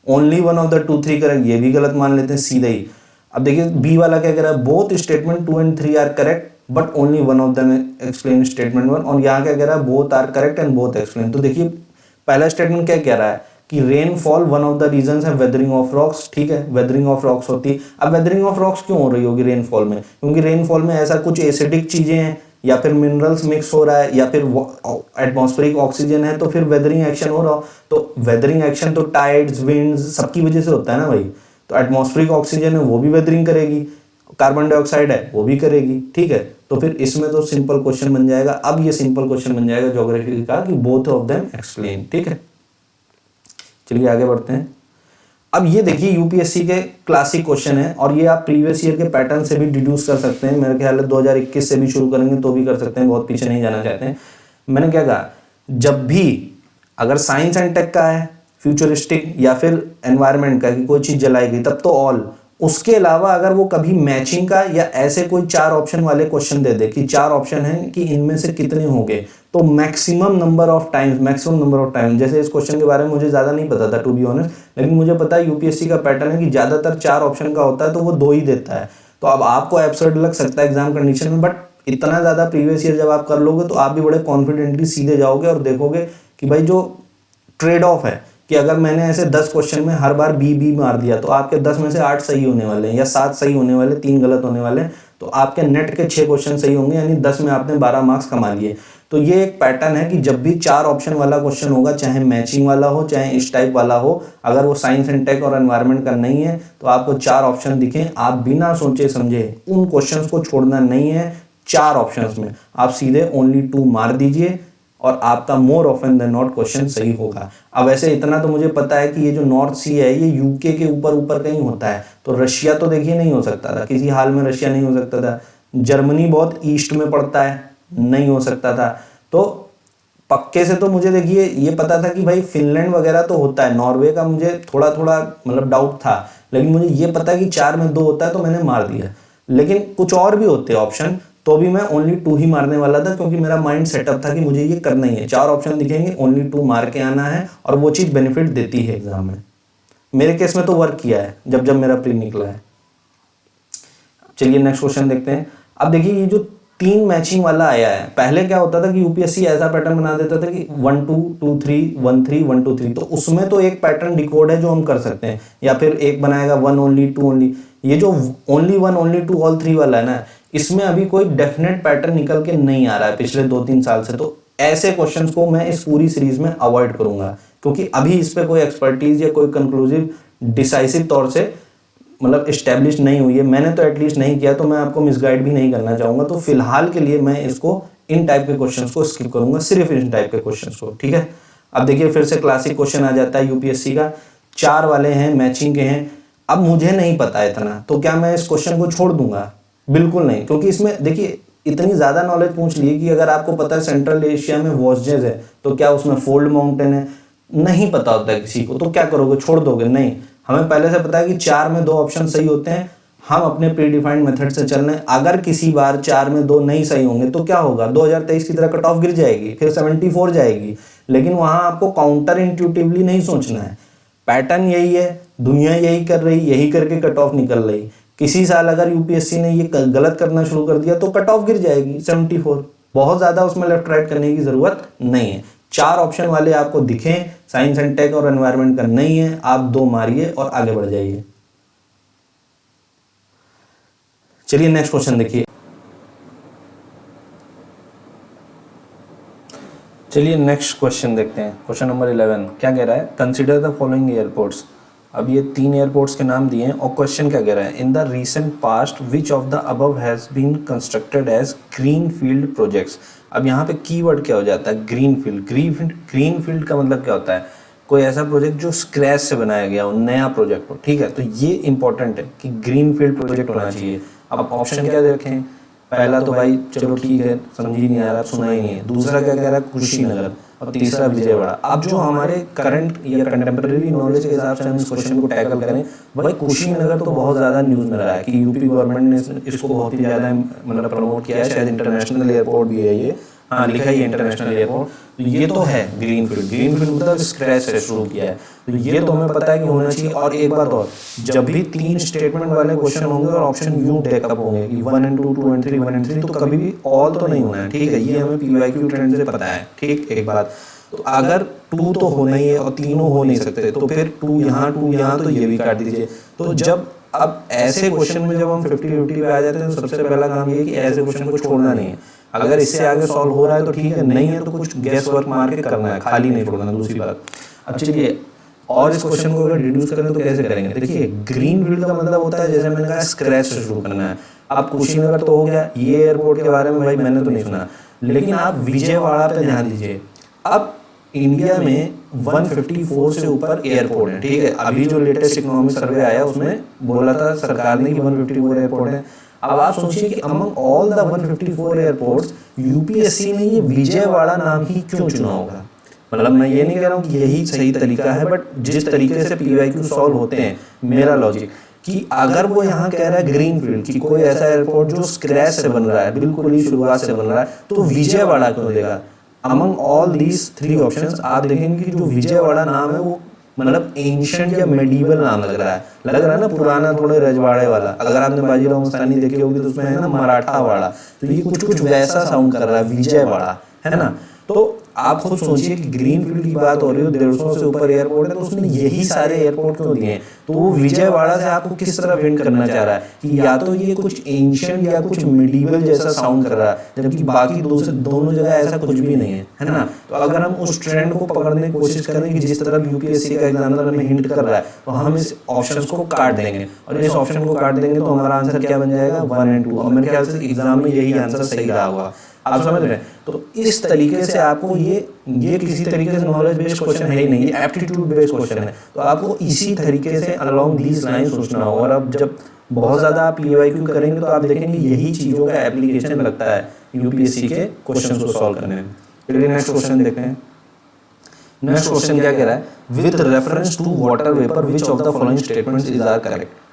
Only one of the 2 3 correct, ये भी गलत मान लेते हैं सीधे ही। अब देखिए बी वाला क्या कह रहा है, both statement 2 and 3 are correct but only one of them explain statement 1, और यहाँ क्या कह रहा है, both are correct and both explain. तो देखिए पहला स्टेटमेंट क्या कह रहा है कि rainfall one of the reasons है वेदरिंग ऑफ रॉक्स। ठीक है, वेदरिंग ऑफ रॉक्स होती है। अब वेदरिंग ऑफ रॉक्स क्यों हो रही होगी रेनफॉल में? क्योंकि रेनफॉल में ऐसा कुछ एसिडिक चीजें हैं, या फिर मिनरल्स मिक्स हो रहा है, या फिर एटमॉस्फेरिक ऑक्सीजन है, तो फिर वेदरिंग एक्शन हो रहा हो। तो वेदरिंग एक्शन तो टाइड्स, विंड्स सबकी वजह से होता है ना भाई। तो एटमॉस्फेरिक ऑक्सीजन है वो भी वेदरिंग करेगी, कार्बन डाइऑक्साइड है वो भी करेगी। ठीक है, तो फिर इसमें तो सिंपल क्वेश्चन बन जाएगा। अब ये सिंपल क्वेश्चन बन जाएगा ज्योग्राफी का कि बोथ ऑफ देम एक्सप्लेन। ठीक है, चलिए आगे बढ़ते हैं। अब ये देखिए यूपीएससी के क्लासिक क्वेश्चन है, और ये आप प्रीवियस ईयर के पैटर्न से भी डिड्यूस कर सकते हैं। मेरे ख्याल है 2021 से भी शुरू करेंगे तो भी कर सकते हैं, बहुत पीछे नहीं जाना चाहते हैं। मैंने क्या कहा, जब भी अगर साइंस एंड टेक का है, फ्यूचरिस्टिक या फिर एनवायरनमेंट का कि कोई चीज जलाई गई, तब तो ऑल। उसके अलावा अगर वो कभी मैचिंग का या ऐसे कोई 4 ऑप्शन वाले क्वेश्चन दे दे कि 4 ऑप्शन हैं कि इनमें से कितने होंगे, तो मैक्सिमम नंबर ऑफ टाइम्स, जैसे इस क्वेश्चन के बारे में मुझे ज्यादा नहीं पता था टू बी ऑनेस्ट, लेकिन मुझे पता है यूपीएससी का पैटर्न है कि ज्यादातर 4 ऑप्शन का होता है, तो वो 2 ही देता है। तो अब आपको एब्सर्ड लग सकता है एग्जाम कंडीशन में, बट इतना ज्यादा प्रीवियस ईयर जब आप कर लोगे तो आप भी बड़े कॉन्फिडेंटली सीधे जाओगे और देखोगे कि भाई जो ट्रेड ऑफ है कि अगर मैंने ऐसे 10 क्वेश्चन में हर बार बी मार दिया तो आपके 10 में से 8 सही होने वाले हैं, या 7 सही होने वाले, 3 गलत होने वाले हैं, तो आपके नेट के 6 क्वेश्चन सही होंगे, यानी 10 में आपने 12 मार्क्स कमा लिए। तो ये एक पैटर्न है कि जब भी 4 ऑप्शन वाला क्वेश्चन होगा, चाहे मैचिंग वाला हो चाहे इस टाइप वाला हो, अगर वो साइंस एंड टेक और एनवायरनमेंट का नहीं है तो आपको 4 ऑप्शन दिखें, आप बिना सोचे समझे उन क्वेश्चंस को छोड़ना नहीं है। 4 ऑप्शंस में आप सीधे ओनली 2 मार दीजिए और आपका more often than not question सही होगा। अब ऐसे इतना तो मुझे पता है कि ये जो नॉर्थ सी है ये यूके के ऊपर ऊपर कहीं होता है, तो रशिया तो देखिए नहीं हो सकता था, किसी हाल में रशिया नहीं हो सकता था। जर्मनी बहुत ईस्ट में पड़ता है, नहीं हो सकता था। तो पक्के से तो मुझे देखिए ये पता था कि भाई फिनलैंड वगैरह तो होता है, नॉर्वे का मुझे थोड़ा थोड़ा मतलब डाउट था, लेकिन मुझे ये पता है कि 4 में 2 होता है तो मैंने मार दिया। लेकिन कुछ और भी होते ऑप्शन तो भी मैं ओनली 2 ही मारने वाला था, क्योंकि मेरा माइंड सेटअप था कि मुझे ये करना ही है। 4 ऑप्शन दिखेंगे, ओनली 2 मार के आना है, और वो चीज बेनिफिट देती है एग्जाम में। मेरे केस में तो वर्क किया है जब जब मेरा प्री निकला है। चलिए नेक्स्ट क्वेश्चन देखते हैं। अब देखिए ये जो 3 मैचिंग वाला आया है, पहले क्या होता था कि यूपीएससी ऐसा पैटर्न बना देता था कि 1 2 2 3 1 3 1 2 3, तो उसमें तो एक पैटर्न डिकोड है जो हम कर सकते हैं, या फिर एक बनाएगा 1 ओनली 2 ओनली। ये जो ओनली 1 ओनली 2 ऑल 3 वाला है ना, इसमें अभी कोई डेफिनेट पैटर्न निकल के नहीं आ रहा है पिछले 2-3 साल से। तो ऐसे क्वेश्चंस को मैं इस पूरी सीरीज में अवॉइड करूंगा, क्योंकि अभी इस पे कोई एक्सपर्टीज या कोई कंक्लूसिव डिसाइसिव तौर से मतलब एस्टेब्लिश नहीं हुई है। मैंने तो एटलीस्ट नहीं किया, तो मैं आपको मिसगाइड भी नहीं करना चाहूंगा। तो फिलहाल के लिए मैं इसको इन टाइप के क्वेश्चंस को स्किप करूंगा, सिर्फ इन टाइप के क्वेश्चंस को। ठीक है, अब देखिए फिर से क्लासिक क्वेश्चन आ जाता है यूपीएससी का, 4 वाले हैं, मैचिंग के हैं। अब मुझे नहीं पता इतना, तो क्या मैं इस क्वेश्चन को छोड़ दूंगा? बिल्कुल नहीं, क्योंकि इसमें देखिए इतनी ज्यादा नॉलेज पूछ ली कि अगर आपको पता है सेंट्रल एशिया में वॉस्जेस है, तो क्या उसमें फोल्ड माउंटेन है? नहीं पता होता है किसी को, तो क्या करोगे, छोड़ दोगे? नहीं, हमें पहले से पता है कि 4 में 2 ऑप्शन सही होते हैं, हम अपने प्री डिफाइंड मेथड से चल रहे हैं। अगर किसी बार 4 में 2 नहीं सही होंगे तो क्या होगा, 2023 की तरह कट ऑफ गिर जाएगी, फिर 74 जाएगी। लेकिन वहां आपको काउंटर इंट्यूटिवली नहीं सोचना है, पैटर्न यही है, दुनिया यही कर रही, यही करके कट ऑफ निकल रही। किसी साल अगर यूपीएससी ने ये गलत करना शुरू कर दिया तो कट ऑफ गिर जाएगी 74। बहुत ज्यादा उसमें लेफ्ट राइट करने की जरूरत नहीं है। 4 ऑप्शन वाले आपको दिखें, साइंस एंड टेक और एनवायरनमेंट का नहीं है, आप 2 मारिए और आगे बढ़ जाइए। चलिए नेक्स्ट क्वेश्चन देखिए। चलिए नेक्स्ट क्वेश्चन देखते हैं, क्वेश्चन नंबर 11 क्या कह रहा है, कंसिडर द फॉलोइंग एयरपोर्ट्स। अब ये 3 एयरपोर्ट्स के नाम दिए हैं और क्वेश्चन क्या कह रहा है, in the recent past which of the above has been constructed as green field projects. अब यहाँ पे कीवर्ड क्या हो जाता है, ग्रीन फील्ड। ग्रीन फील्ड का मतलब क्या होता है, कोई ऐसा प्रोजेक्ट जो स्क्रैच से बनाया गया हो, नया प्रोजेक्ट हो। ठीक है, तो ये इंपॉर्टेंट है कि ग्रीन फील्ड प्रोजेक्ट होना चाहिए। अब ऑप्शन क्या दे रखे हैं, पहला तो भाई चलो ठीक है, समझ ही नहीं आ रहा, सुना ही नहीं है। दूसरा क्या कह रहा है, कुशीनगर, और तीसरा विजयवाड़ा। अब जो हमारे करंट या कंटेम्प्रेरी नॉलेज के हिसाब से हम इस क्वेश्चन को टैकल करें, भाई कुशीनगर तो बहुत ज़्यादा न्यूज़ में रहा है कि यूपी गवर्नमेंट ने इसको बहुत ही ज़्यादा मतलब प्रमोट किया है, शायद इंटरनेशनल एयरपोर्ट भी है ये, हाँ लिखा ही इंटरनेशनल एयरपोर्ट। तो ये तो है ग्रीनफील्ड मतलब स्क्रैच से शुरू किया है, तो ये तो हमें पता है कि होना चाहिए। और एक बात और, जब भी 3 स्टेटमेंट वाले क्वेश्चन होंगे और ऑप्शन यूं टेकअप होंगे कि 1 and 2, 2 and 3, 1 and 3, तो कभी भी ऑल तो नहीं होना है, ठीक है, ये हमें PYQ ट्रेंड से पता है, ठीक। एक बात तो अगर 2 तो होना ही है और तीनों हो नहीं सकते, तो फिर 2 यहाँ तो ये भी काट दीजिए। तो जब अब ऐसे क्वेश्चन में जब हम 50-50 पे आ जाते हैं, तो सबसे पहला काम ये है कि ऐसे क्वेश्चन को छोड़ना नहीं है। अगर इससे आगे सॉल्व हो रहा है तो ठीक है, नहीं है तो कुछ गैस वर्क मार के करना है, खाली नहीं छोड़ना, दूसरी बात। अब चलिए और इस क्वेश्चन को अगर डिड्यूस करें तो कैसे करेंगे। देखिए ग्रीनफील्ड का मतलब होता है, जैसे मैंने कहा, स्क्रैच से शुरू करना है। अब कुशीनगर तो हो गया, ये एयरपोर्ट के बारे में भाई मैंने तो नहीं सुना, लेकिन आप विजयवाड़ा पे ध्यान दीजिए। अब इंडिया में 154 से ऊपर एयरपोर्ट है, ठीक है। अभी जो लेटेस्ट इकोनॉमिक सर्वे आया उसमें बोला था सरकार ने कि 154 एयरपोर्ट है। अब आप सोचिए कि among all the 154 airports UPSC ने ये विजयवाड़ा नाम ही क्यों चुना होगा। मतलब मैं ये नहीं कह रहा हूँ कि यही सही तरीका है, बट जिस तरीके से PYQ सॉल्व होते हैं, मेरा लॉजिक कि अगर वो यहाँ कह रहा है ग्रीनफील्ड कि कोई ऐसा एयरपोर्ट जो स्क्रैच से बन रहा है, बिल्कुल ही शुरुआत से बन रहा है, तो विजयवाड़ा क्यों देगा। अमंग ऑल दीज 3 ऑप्शंस आप देखेंगे कि जो विजयवाड़ा नाम है वो मतलब एंशिएंट या मेडिवल नाम लग रहा है ना, पुराना, थोड़े रजवाड़े वाला। अगर आपने बाजीराव मस्तानी देखी होगी तो उसमें है ना मराठावाड़ा, तो ये कुछ वैसा साउंड कर रहा है विजयवाड़ा, है ना। तो आप खुद सोचिए कि ग्रीनफील्ड की बात हो रही हो, 150 से ऊपर एयरपोर्ट है, तो उसने यही सारे एयरपोर्ट क्यों दिए हैं। तो वो विजयवाड़ा से आपको किस तरह हिंट करना चाह रहा है कि या तो ये कुछ एंशिएंट या कुछ मिडीवल जैसा साउंड कर रहा है, जबकि बाकी दोनों जगह ऐसा कुछ भी नहीं है ना। तो अगर हम उस ट्रेंड को पकड़ने की कोशिश करें कि जिस तरह यूपीएससी का एग्जामिनर हमें हिंट कर रहा है, तो हम इस ऑप्शन को काट देंगे, और इस ऑप्शन को काट देंगे तो हमारा आंसर क्या बन जाएगा, 1 and 2। और मेरे ख्याल से एग्जाम में यही आंसर सही रहा होगा, आप समझ रहे हैं। तो इस तरीके से आपको ये किसी तरीके से नॉलेज बेस्ड क्वेश्चन है ही नहीं, ये एप्टीट्यूड बेस्ड क्वेश्चन है। तो आपको इसी तरीके से अलोंग दीज लाइन सोचना होगा। और अब जब बहुत ज़्यादा आप PYQ करेंगे तो आप देखेंगे यही चीज़ों का एप्लीकेशन लगता है यूपीएससी के क्वेश्चन को सॉल्व करने में। चलिए नेक्स्ट क्वेश्चन देखते हैं। नेक्स्ट क्वेश्चन क्या कह रहा है, with reference to water vapour which of the following statements is are correct.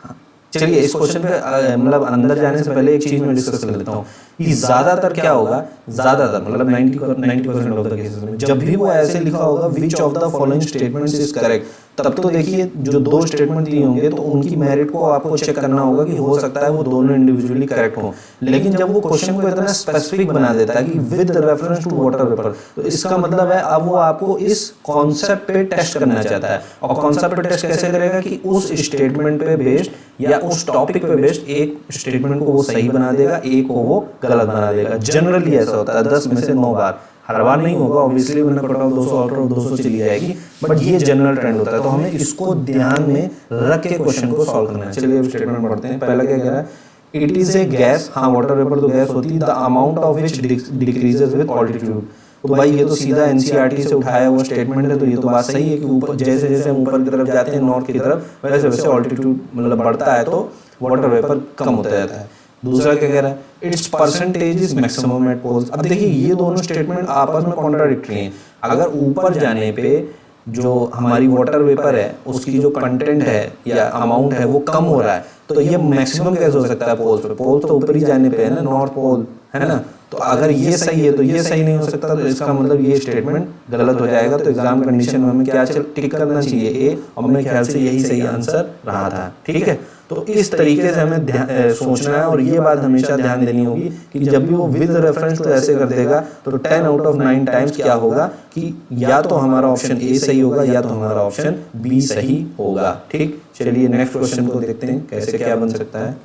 चलिए इस क्वेश्चन पे मतलब अंदर जाने से पहले एक चीज मैं डिस्कस कर लेता हूँ कि ज्यादातर क्या होगा, ज्यादातर मतलब 90% ऑफ द केसेस में जब भी वो ऐसे लिखा होगा विच of the following statements is correct, तब तो देखिए जो 2 स्टेटमेंट दिए होंगे तो उनकी मेरिट को आपको चेक करना होगा कि हो सकता है वो दोनों इंडिविजुअली करेक्ट हो। लेकिन जब वो क्वेश्चन को इतना स्पेसिफिक बना देता है कि with reference to water vapour, तो इसका मतलब है अब वो आपको इस कॉन्सेप्ट पे टेस्ट करना चाहता है। और कॉन्सेप्ट पे टेस्ट कैसे करेगा कि उस स्टेटमेंट पे बेस्ड या उस टॉपिक पे बेस्ड एक स्टेटमेंट को वो सही बना देगा, एक को वो गलत बना देगा। जनरली ऐसा होता है 10 में से 9 बार, हर बार नहीं होगा ऑब्वियसली, वरना कट ऑफ 200 आउट ऑफ 200 चली जाएगी, बट ये जनरल ट्रेंड होता है। तो हमें इसको ध्यान में रख के क्वेश्चन को सॉल्व करना है। चलिए अब स्टेटमेंट पढ़ते हैं। पहला क्या कह रहा है, इट इज ए गैस, हाँ वाटर वेपर तो गैस होती है, the amount of which decreases with altitude. तो भाई ये तो सीधा एनसीईआरटी से उठाया हुआ स्टेटमेंट है, तो ये तो बात सही है कि ऊपर जैसे जैसे हम ऊपर की तरफ जाते हैं नॉर्थ की तरफ, वैसे वैसे ऑल्टीट्यूड मतलब बढ़ता है तो वाटर वेपर कम होता जाता है। दूसरा क्या कह रहा है, its percentage is maximum at poles. अब देखिए ये दोनों स्टेटमेंट आपस में कॉन्ट्राडिक्टरी हैं। अगर ऊपर जाने पे जो हमारी वाटर वेपर है उसकी जो कंटेंट है या अमाउंट है वो कम हो रहा है, तो ये मैक्सिमम कैसे हो सकता है पोल्स पे। पोल्स तो ऊपर ही जाने पे है ना, नॉर्थ पोल है ना। तो अगर ये सही है तो ये सही नहीं हो सकता, तो इसका मतलब ये स्टेटमेंट गलत हो जाएगा। तो एग्जाम कंडीशन में हमें क्या टिक करना चाहिए, ए, और मेरे ख्याल से यही सही आंसर रहा था। ठीक है, तो इस तरीके से हमें सोचना है। और ये बात हमेशा ध्यान देनी होगी कि जब भी वो विद रेफरेंस टू ऐसे कर देगा तो 10 आउट ऑफ 9 टाइम्स क्या होगा कि या तो हमारा ऑप्शन ए सही होगा या तो हमारा ऑप्शन बी सही होगा। ठीक, चलिए नेक्स्ट क्वेश्चन को देखते हैं कैसे क्या बन सकता है।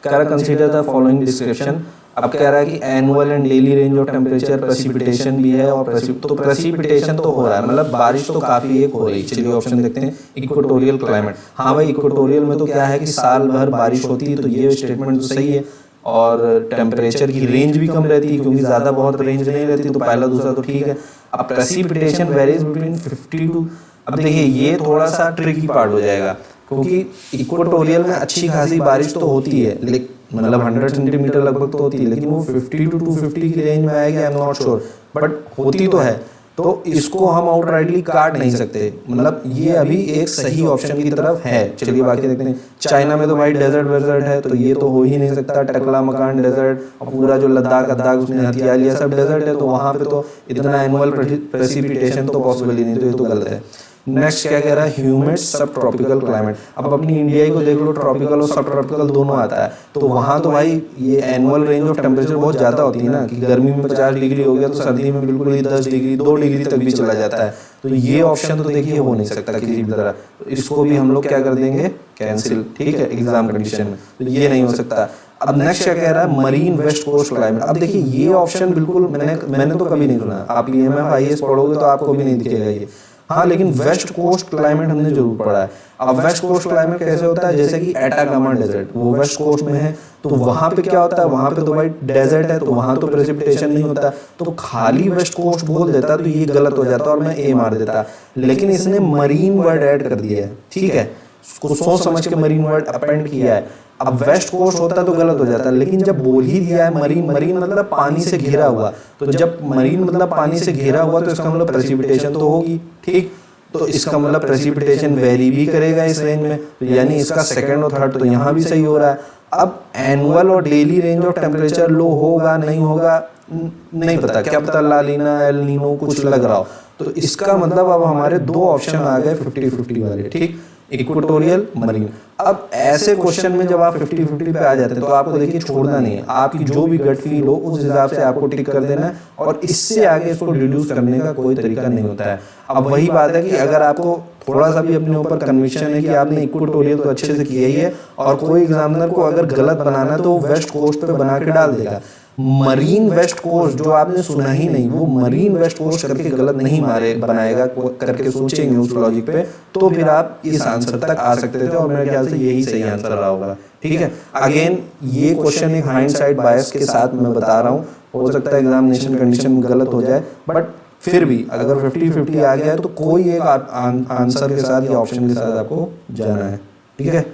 कह रहा कंसीडर द फॉलोइंग डिस्क्रिप्शन। अब कह रहा है कि annual and daily range of temperature, precipitation भी है, और तो प्रेसिपिटेशन तो हो रहा है, मतलब बारिश तो काफी एक हो रही है। चलिए ऑप्शन देखते हैं। इक्वेटोरियल क्लाइमेट, हाँ भाई इक्वेटोरियल में तो क्या है कि साल भर बारिश होती है, तो ये स्टेटमेंट तो सही है। और टेम्परेचर की रेंज भी कम रहती है क्योंकि ज़्यादा बहुत रेंज नहीं रहती, तो पहला दूसरा तो ठीक है। अब प्रेसिपिटेशन वेरीज बिटवीन 50 टू, अब देखिए ये थोड़ा सा ट्रिकी पार्ट हो जाएगा। क्योंकि इक्वेटोरियल में अच्छी खासी बारिश तो होती है, लेकिन मतलब 100 सेंटीमीटर लगभग तो होती है, लेकिन वो 50 to 250 की रेंज में आएगी, I am not sure, but होती तो है। तो इसको हम आउटराइटली काट नहीं सकते, मतलब ये अभी एक सही ऑप्शन की तरफ है। चलिए बाकी देखते हैं। चाइना में तो भाई डेजर्ट वेजर्ट है, तो ये तो हो ही नहीं सकता। टकला मकान डेजर्ट, और पूरा जो लद्दाख अद्दाख उसमें हथियार ये सब डेजर्ट है, तो वहाँ पे तो इतना एनुअल प्रेसिपिटेशन तो पॉसिबल ही नहीं, तो ये तो गलत है। नेक्स्ट क्या कह रहा है, ह्यूमिड सब ट्रॉपिकल क्लाइमेट। अब अपनी इंडिया ही को देख लो, ट्रॉपिकल और सब ट्रॉपिकल दोनों आता है, तो वहाँ तो भाई ये एनुअल रेंज ऑफ टेम्परेचर बहुत ज़्यादा होती है ना, कि गर्मी में 50 डिग्री हो गया तो सर्दी में बिल्कुल ही 10 डिग्री 2 डिग्री तक भी चला जाता है। तो ये ऑप्शन तो देखिए हो नहीं सकता किसी भी तरह, तो इसको भी हम लोग क्या कर देंगे, कैंसिल, ठीक है, एग्जाम कंडीशन में, तो ये नहीं हो सकता। अब नेक्स्ट क्या कह रहा है, मरीन वेस्ट कोस्ट क्लाइमेट। अब देखिए ये ऑप्शन बिल्कुल मैंने तो कभी नहीं सुना, आप PMF IAS पढ़ोगे तो आपको भी नहीं दिखेगा ये। हाँ, लेकिन वेस्ट कोस्ट क्लाइमेट हमने जरूर पढ़ा है। अब वेस्ट कोस्ट क्लाइमेट कैसे होता है, जैसे कि एटाकामा डेजर्ट वो वेस्ट कोस्ट में है, तो वहां पे क्या होता है, वहां पे तो भाई डेजर्ट है, तो वहां तो प्रेसिपिटेशन नहीं होता, तो खाली वेस्ट कोस्ट बोल देता तो ये गलत हो जाता और मैं ए मार देता। लेकिन इसने मरीन वर्ड ऐड कर दिया है, ठीक है, उसको सोच समझ के मरीन वर्ड अपेंड किया है। अब वेस्ट कोस्ट होता तो गलत हो जाता, लेकिन जब बोल ही दिया है मरीन, मरीन मतलब पानी से घिरा हुआ, तो जब मरीन मतलब पानी से घिरा हुआ तो इसका मतलब प्रेसिपिटेशन तो होगी, ठीक, तो इसका मतलब प्रेसिपिटेशन वेरी भी करेगा इस रेंज में, तो यानी इसका सेकंड और थर्ड तो यहाँ भी सही हो रहा है। अब एनुअल और daily range of temperature low होगा नहीं होगा नहीं पता, क्या पता ला लीना एल नीनो कुछ लग रहा हो, तो इसका मतलब अब हमारे दो ऑप्शन आ गए 50-50 वाले, ठीक, इक्वेटोरियल मरीन। अब ऐसे क्वेश्चन में जब आप 50-50 पे आ जाते हैं तो आपको देखिए छोड़ना नहीं है, आपकी जो भी गट फील हो उस हिसाब से आपको टिक कर देना है, और इससे आगे इसको रिड्यूस करने का कोई तरीका नहीं होता है। अब वही बात है कि अगर आपको थोड़ा सा भी अपने ऊपर कन्विक्शन है कि आपने इक्वेटोरियल तो अच्छे से किया ही है, और कोई एग्जामिनर को अगर गलत बनाना है तो वो वेस्ट कोस्ट पे बना के डाल देगा। मरीन वेस्ट कोस्ट जो आपने सुना ही नहीं, वो मरीन वेस्ट कोस्ट करके गलत नहीं मारे बनाएगा करके सोचेंगे उस लॉजिक पे, तो फिर आप इस आंसर तक आ सकते थे, और मेरे ख्याल से यही सही आंसर रहा होगा, ठीक है। अगेन ये क्वेश्चन एक हाइंडसाइड बायस के साथ मैं बता रहा हूँ, हो सकता है एग्जामिनेशन कंडीशन में गलत हो जाए, बट फिर भी अगर 50-50 आ गया है तो कोई एक आंसर के साथ या ऑप्शन के साथ आपको जाना है, ठीक है।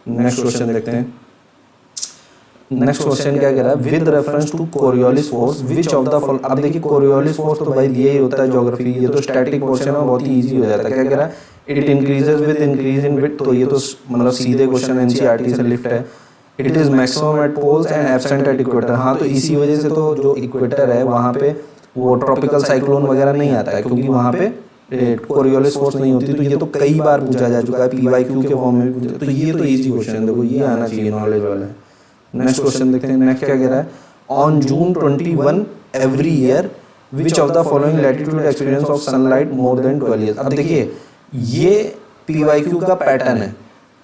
नेक्स्ट क्वेश्चन देखते हैं। नेक्स्ट क्वेश्चन क्या कह रहा है, with reference to Coriolis force which of the following. अब देखिए कोरियोलिस फोर्स तो भाई ये ही होता है ज्योग्राफी, ये तो स्टैटिक पोर्शन है, बहुत ही इजी हो जाता है। क्या कह रहा है, it increases with increase in width, तो ये तो मतलब सीधे क्वेश्चन एनसीईआरटी से लिफ्ट है। It is maximum at poles and absent at equator. हाँ, तो इसी वजह से तो जो इक्वेटर है वहाँ पे वो ट्रॉपिकल साइक्लोन वगैरह नहीं आता है, क्योंकि वहाँ पे कोरियोलिस फोर्स नहीं होती। तो ये तो कई बार पूछा जा चुका है, PYQ के फॉर्म में भी पूछा, तो ये तो इजी क्वेश्चन है, देखो ये आना चाहिए, नॉलेज वाला है। नेक्स्ट क्वेश्चन देखते हैं। नेक्स्ट क्या कह रहा है, on June 21 every year which of the following latitude experience of sunlight more than 12 years. अब देखिए ये PYQ का पैटर्न है,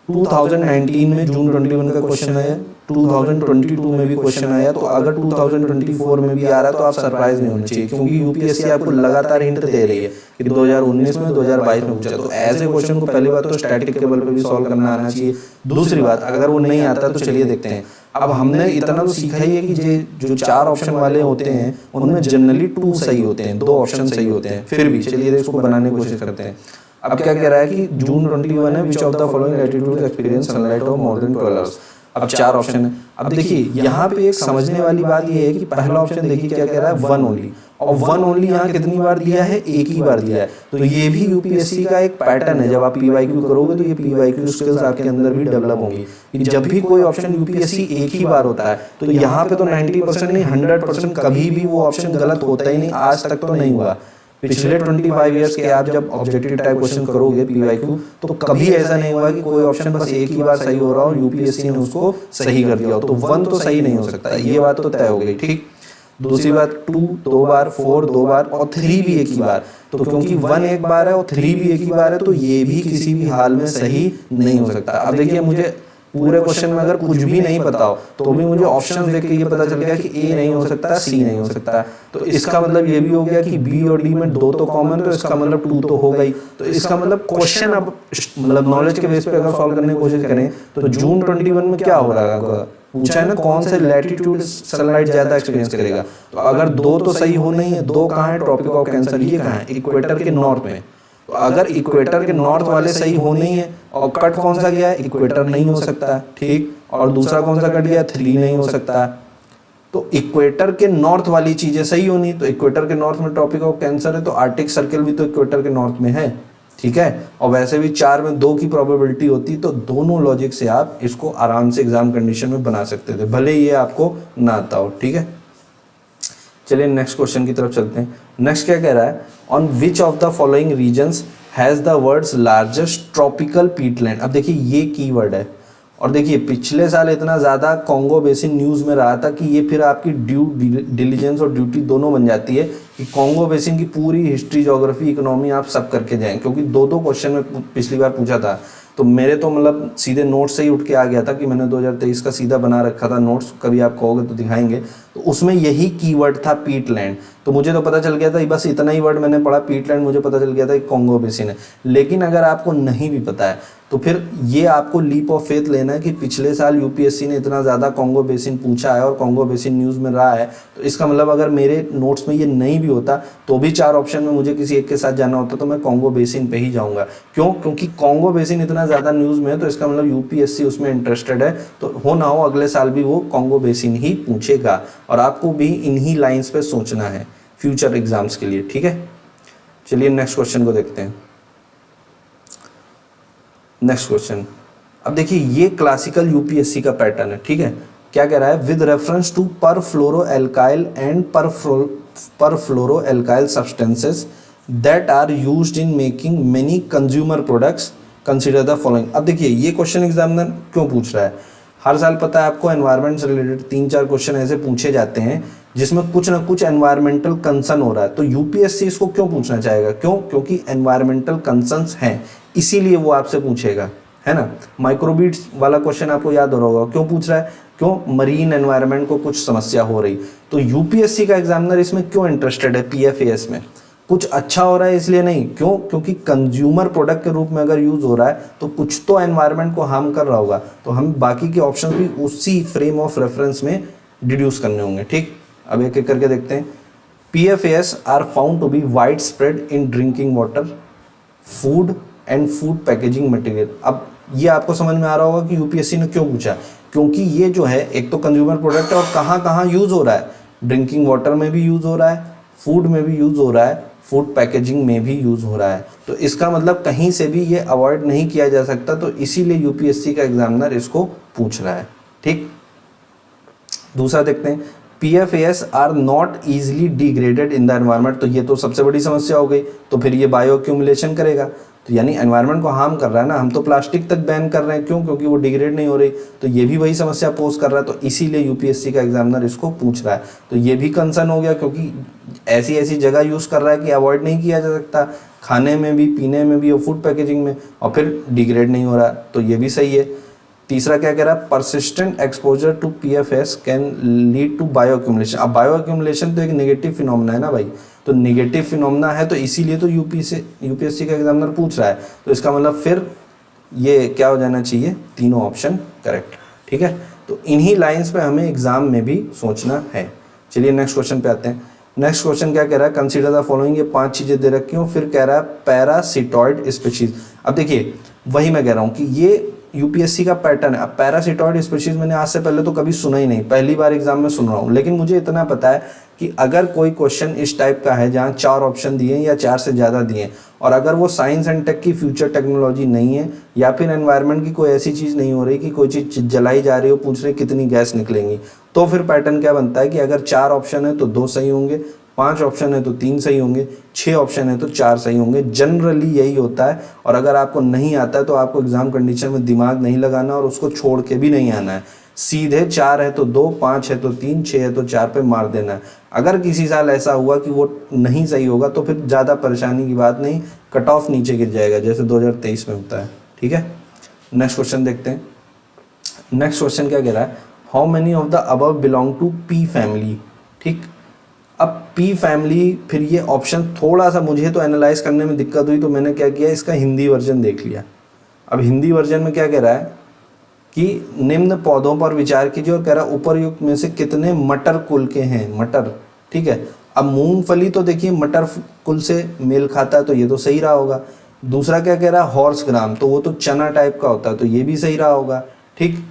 2019 में जून 21 का क्वेश्चन आया, 2022 में भी क्वेश्चन आया, तो अगर 2024 में भी आ रहा है तो आप सरप्राइज नहीं होने चाहिए, क्योंकि UPSC आपको लगातार हिंट दे रही है कि 2019 में 2022 में पूछा, तो ऐसे क्वेश्चन को पहली बात तो स्टैटिक टेबल पे भी सॉल्व करना आना चाहिए। दूसरी बात, अगर वो नहीं आता तो चलिए देखते हैं। अब हमने इतना तो सीखा ही है कि जो 4 ऑप्शन वाले होते हैं उनमें जनरली 2 सही होते हैं, 2 ऑप्शन सही होते हैं, फिर भी चलिए इसको बनाने की कोशिश करते हैं। अब क्या कह रहा है कि जून 21 है, विच of the following latitude experience sunlight of more than 12 hours. अब 4 ऑप्शन है। अब देखिए यहाँ पे एक समझने वाली बात ये है कि पहला ऑप्शन देखिए क्या कह रहा है, 1 ओनली, और 1 ओनली यहाँ कितनी बार दिया है, एक ही बार दिया है। तो ये भी UPSC का एक पैटर्न है, जब आप PYQ करोगे तो ये PYQ स्किल्स आपके अंदर भी डेवलप होंगी कि जब भी कोई ऑप्शन UPSC एक ही बार होता है, तो यहाँ पे तो 90% नहीं 100% कभी भी वो ऑप्शन गलत होता ही नहीं, आज तक तो नहीं हुआ। पिछले 25 ईयर्स के आप जब ऑब्जेक्टिव टाइप क्वेश्चन करोगे PYQ, तो कभी ऐसा नहीं हुआ कि कोई ऑप्शन बस एक ही बार सही हो रहा हो, UPSC ने उसको सही कर दिया हो। तो 1 तो सही नहीं हो सकता, ये बात तो तय हो गई, ठीक। दूसरी बात 2 2 बार, 4 2 बार, और 3 भी एक ही बार। तो क्योंकि 1 एक बार है और 3 भी एक ही बार है, तो ये भी किसी भी हाल में सही नहीं हो सकता। अब देखिए मुझे पूरे क्वेश्चन में अगर कुछ भी नहीं पता हो तो भी मुझे ऑप्शन देख के ये पता चल गया कि A नहीं हो सकता, C नहीं हो सकता, तो इसका मतलब ये भी हो गया कि B और D में 2 तो कॉमन, तो इसका मतलब 2 तो हो गई। तो इसका मतलब क्वेश्चन अब मतलब नॉलेज के बेस पे अगर सॉल्व करने की कोशिश करें तो जून 21 में क्या हो रहा है, पूछा है ना कौन से लैटिट्यूड सनलाइट ज्यादा एक्सपीरियंस करेगा, तो अगर 2 तो सही हो नहीं है, 2 कहाँ है, ट्रॉपिक ऑफ कैंसर, ये कहाँ है, इक्वेटर के नॉर्थ में। तो अगर इक्वेटर के नॉर्थ वाले सही हो नहीं है, और कट कौन सा गया है, इक्वेटर नहीं हो सकता है, ठीक, और दूसरा कौन सा कट गया, 3 नहीं हो सकता है। तो इक्वेटर के नॉर्थ वाली चीजें सही होनी, तो इक्वेटर के नॉर्थ में ट्रॉपिक ऑफ कैंसर है, तो आर्टिक सर्कल भी तो इक्वेटर के नॉर्थ में है, ठीक है, और वैसे भी 4 में 2 की प्रोबेबिलिटी होती, तो दोनों लॉजिक से आप इसको आराम से एग्जाम कंडीशन में बना सकते थे, भले ये आपको ना आता हो, ठीक है। चलिए नेक्स्ट क्वेश्चन की तरफ चलते हैं। नेक्स्ट क्या कह रहा है, on which of the following regions has the world's largest tropical peatland. अब देखिए ये कीवर्ड है, और देखिए पिछले साल इतना ज़्यादा कॉन्गो बेसिन न्यूज़ में रहा था कि ये फिर आपकी ड्यू डिलीजेंस और ड्यूटी दोनों बन जाती है कि कॉन्गो बेसिन की पूरी हिस्ट्री, ज्योग्राफी, इकोनॉमी आप सब करके जाएं, क्योंकि 2 क्वेश्चन में पिछली बार पूछा था। तो मेरे तो मतलब सीधे नोट्स से ही उठ के आ गया था कि मैंने 2023 का सीधा बना रखा था नोट्स, कभी आप कहोगे तो दिखाएंगे, तो उसमें यही कीवर्ड था पीटलैंड। तो मुझे तो पता चल गया था, बस इतना ही वर्ड मैंने पढ़ा पीटलैंड, मुझे पता चल गया था कि कॉन्गो बेसिन है। लेकिन अगर आपको नहीं भी पता है तो फिर ये आपको लीप ऑफ फेथ लेना है कि पिछले साल यूपीएससी ने इतना ज़्यादा कॉन्गो बेसिन पूछा है और कॉन्गो बेसिन न्यूज़ में रहा है, तो इसका मतलब अगर मेरे नोट्स में ये नहीं भी होता तो भी 4 ऑप्शन में मुझे किसी एक के साथ जाना होता तो मैं कॉन्गो बेसिन पे ही जाऊंगा। क्यों? क्योंकि कॉन्गो बेसिन इतना ज़्यादा न्यूज़ में है, तो इसका मतलब यूपीएससी उसमें इंटरेस्टेड है, तो हो ना हो अगले साल भी वो कॉन्गो बेसिन ही पूछेगा, और आपको भी इन्हीं लाइन्स पे सोचना है फ्यूचर एग्जाम्स के लिए, ठीक है। चलिए नेक्स्ट क्वेश्चन को देखते हैं। नेक्स्ट क्वेश्चन, अब देखिए ये क्लासिकल यूपीएससी का पैटर्न है, ठीक है। क्या कह रहा है, विद रेफरेंस टू पर फ्लोरो alkyl and perfluoroalkyl substances that are used in making many consumer products consider the following. अब देखिए ये क्वेश्चन एग्जामिनर क्यों पूछ रहा है, हर साल पता है आपको एनवायरनमेंट से रिलेटेड 3-4 क्वेश्चन ऐसे पूछे जाते हैं जिसमें कुछ ना कुछ एनवायरमेंटल कंसर्न हो रहा है, तो यूपीएससी इसको क्यों पूछना चाहेगा, क्यों? क्योंकि एनवायरमेंटल कंसर्न्स हैं, इसीलिए वो आपसे पूछेगा, है ना। माइक्रोबीट्स वाला क्वेश्चन आपको याद हो रहा होगा, क्यों पूछ रहा है, क्यों? मरीन एनवायरनमेंट को कुछ समस्या हो रही, तो यूपीएससी का एग्जामिनर इसमें क्यों इंटरेस्टेड है, पीएफएस में कुछ अच्छा हो रहा है इसलिए नहीं, क्यों? क्योंकि कंज्यूमर प्रोडक्ट के रूप में अगर यूज हो रहा है तो कुछ तो एनवायरनमेंट को हार्म कर रहा होगा, तो हम बाकी के ऑप्शन भी उसी फ्रेम ऑफ रेफरेंस में डिड्यूस करने होंगे, ठीक। अब एक एक करके देखते हैं। PFAS are found to be wide spread in drinking water, food and food packaging material. अब ये आपको समझ में आ रहा होगा कि यूपीएससी ने क्यों पूछा, क्योंकि ये जो है एक तो कंज्यूमर प्रोडक्ट है और कहाँ कहाँ यूज हो रहा है, ड्रिंकिंग वाटर में भी यूज हो रहा है, फूड में भी यूज हो रहा है, फूड पैकेजिंग में भी यूज हो रहा है, तो इसका मतलब कहीं से भी ये अवॉइड नहीं किया जा सकता, तो इसीलिए यूपीएससी का एग्जामिनर इसको पूछ रहा है, ठीक। दूसरा देखते हैं, PFAS are not easily degraded in the environment, तो ये तो सबसे बड़ी समस्या हो गई, तो फिर ये बायो एक्यूमुलेशन करेगा, तो यानी एनवायरनमेंट को हार्म कर रहा है ना। हम तो प्लास्टिक तक बैन कर रहे हैं, क्यों? क्योंकि वो डिग्रेड नहीं हो रही, तो ये भी वही समस्या पोज कर रहा है, तो इसीलिए यूपीएससी का एग्जामिनर इसको पूछ रहा है। तो ये भी कंसर्न हो गया, क्योंकि ऐसी ऐसी जगह यूज़ कर रहा है कि अवॉइड नहीं किया जा सकता, खाने में भी, पीने में भी और फूड पैकेजिंग में, और फिर डिग्रेड नहीं हो रहा, तो ये भी सही है। तीसरा क्या कह रहा है, persistent exposure to PFAS can lead to bio accumulation. अब बायो एक्यूमुलेशन तो एक नेगेटिव फिनोमेना है ना भाई, तो नेगेटिव फिनोमेना है, तो इसीलिए तो यूपीएससी का एग्जामिनर पूछ रहा है, तो इसका मतलब फिर ये क्या हो जाना चाहिए, तीनों ऑप्शन करेक्ट, ठीक है। तो इन्हीं लाइंस पे हमें एग्जाम में भी सोचना है। चलिए नेक्स्ट क्वेश्चन पे आते हैं। नेक्स्ट क्वेश्चन क्या कह रहा है, कंसीडर द फॉलोइंग, ये 5 चीज़ें दे रखी हूँ, फिर कह रहा है पैरासिटॉइड स्पीशीज। अब देखिए वही मैं कह रहा हूँ कि ये यूपीएससी का पैटर्न है। अब पैरासिटॉइड स्पीशीज मैंने आज से पहले तो कभी सुना ही नहीं, पहली बार एग्जाम में सुन रहा हूँ, लेकिन मुझे इतना पता है कि अगर कोई क्वेश्चन इस टाइप का है जहाँ 4 ऑप्शन दिए या 4 से ज़्यादा दिए, और अगर वो साइंस एंड टेक की फ्यूचर टेक्नोलॉजी नहीं है, या फिर एनवायरनमेंट की कोई ऐसी चीज़ नहीं हो रही कि कोई चीज़ जलाई जा रही हो, पूछ रहे कितनी गैस निकलेंगी, तो फिर पैटर्न क्या बनता है कि अगर 4 ऑप्शन है तो 2 सही होंगे, 5 ऑप्शन है तो 3 सही होंगे, 6 ऑप्शन है तो 4 सही होंगे, जनरली यही होता है। और अगर आपको नहीं आता है तो आपको एग्जाम कंडीशन में दिमाग नहीं लगाना और उसको छोड़ के भी नहीं आना है, सीधे 4 है तो 2, 5 है तो 3, 6 है तो 4 पे मार देना है। अगर किसी साल ऐसा हुआ कि वो नहीं सही होगा तो फिर ज़्यादा परेशानी की बात नहीं, कट ऑफ नीचे गिर जाएगा जैसे 2023 में होता है, ठीक है। नेक्स्ट क्वेश्चन देखते हैं। नेक्स्ट क्वेश्चन क्या कह रहा है, how many of the above belong to P family, ठीक। अब पी फैमिली, फिर ये ऑप्शन थोड़ा सा मुझे तो एनालाइज करने में दिक्कत हुई, तो मैंने क्या किया, इसका हिंदी वर्जन देख लिया। अब हिंदी वर्जन में क्या कह रहा है कि निम्न पौधों पर विचार कीजिए, और कह रहा है उपर्युक्त में से कितने मटर कुल के हैं, मटर, ठीक है। अब मूंगफली तो देखिए मटर कुल से मेल खाता है, तो ये तो सही रहा होगा, दूसरा क्या कह रहा है, हॉर्स ग्राम, तो वो तो चना टाइप का होता है, तो ये भी सही रहा होगा, ठीक।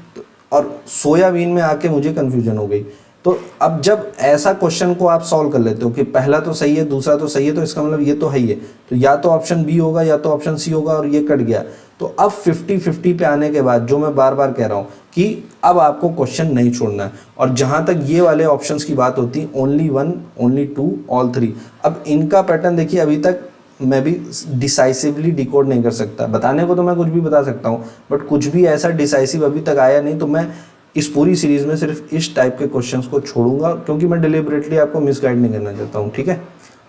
और सोयाबीन में आके मुझे कन्फ्यूजन हो गई। तो अब जब ऐसा क्वेश्चन को आप सॉल्व कर लेते हो कि पहला तो सही है दूसरा तो सही है, तो इसका मतलब ये तो है ही है, तो या तो ऑप्शन बी होगा या तो ऑप्शन सी होगा, और ये कट गया। तो अब 50-50 पे आने के बाद जो मैं बार बार कह रहा हूँ कि अब आपको क्वेश्चन नहीं छोड़ना है, और जहाँ तक ये वाले ऑप्शंस की बात होती है, ओनली 1, ओनली 2, ऑल 3। अब इनका पैटर्न देखिए, अभी तक मैं भी डिसाइसिवली डिकोड नहीं कर सकता, बताने को तो मैं कुछ भी बता सकता हूँ, बट कुछ भी ऐसा डिसाइसिव अभी तक आया नहीं। तो मैं इस पूरी सीरीज में सिर्फ इस टाइप के क्वेश्चंस को छोड़ूंगा, क्योंकि मैं डिलिबरेटली आपको मिसगाइड नहीं करना चाहता हूँ, ठीक है।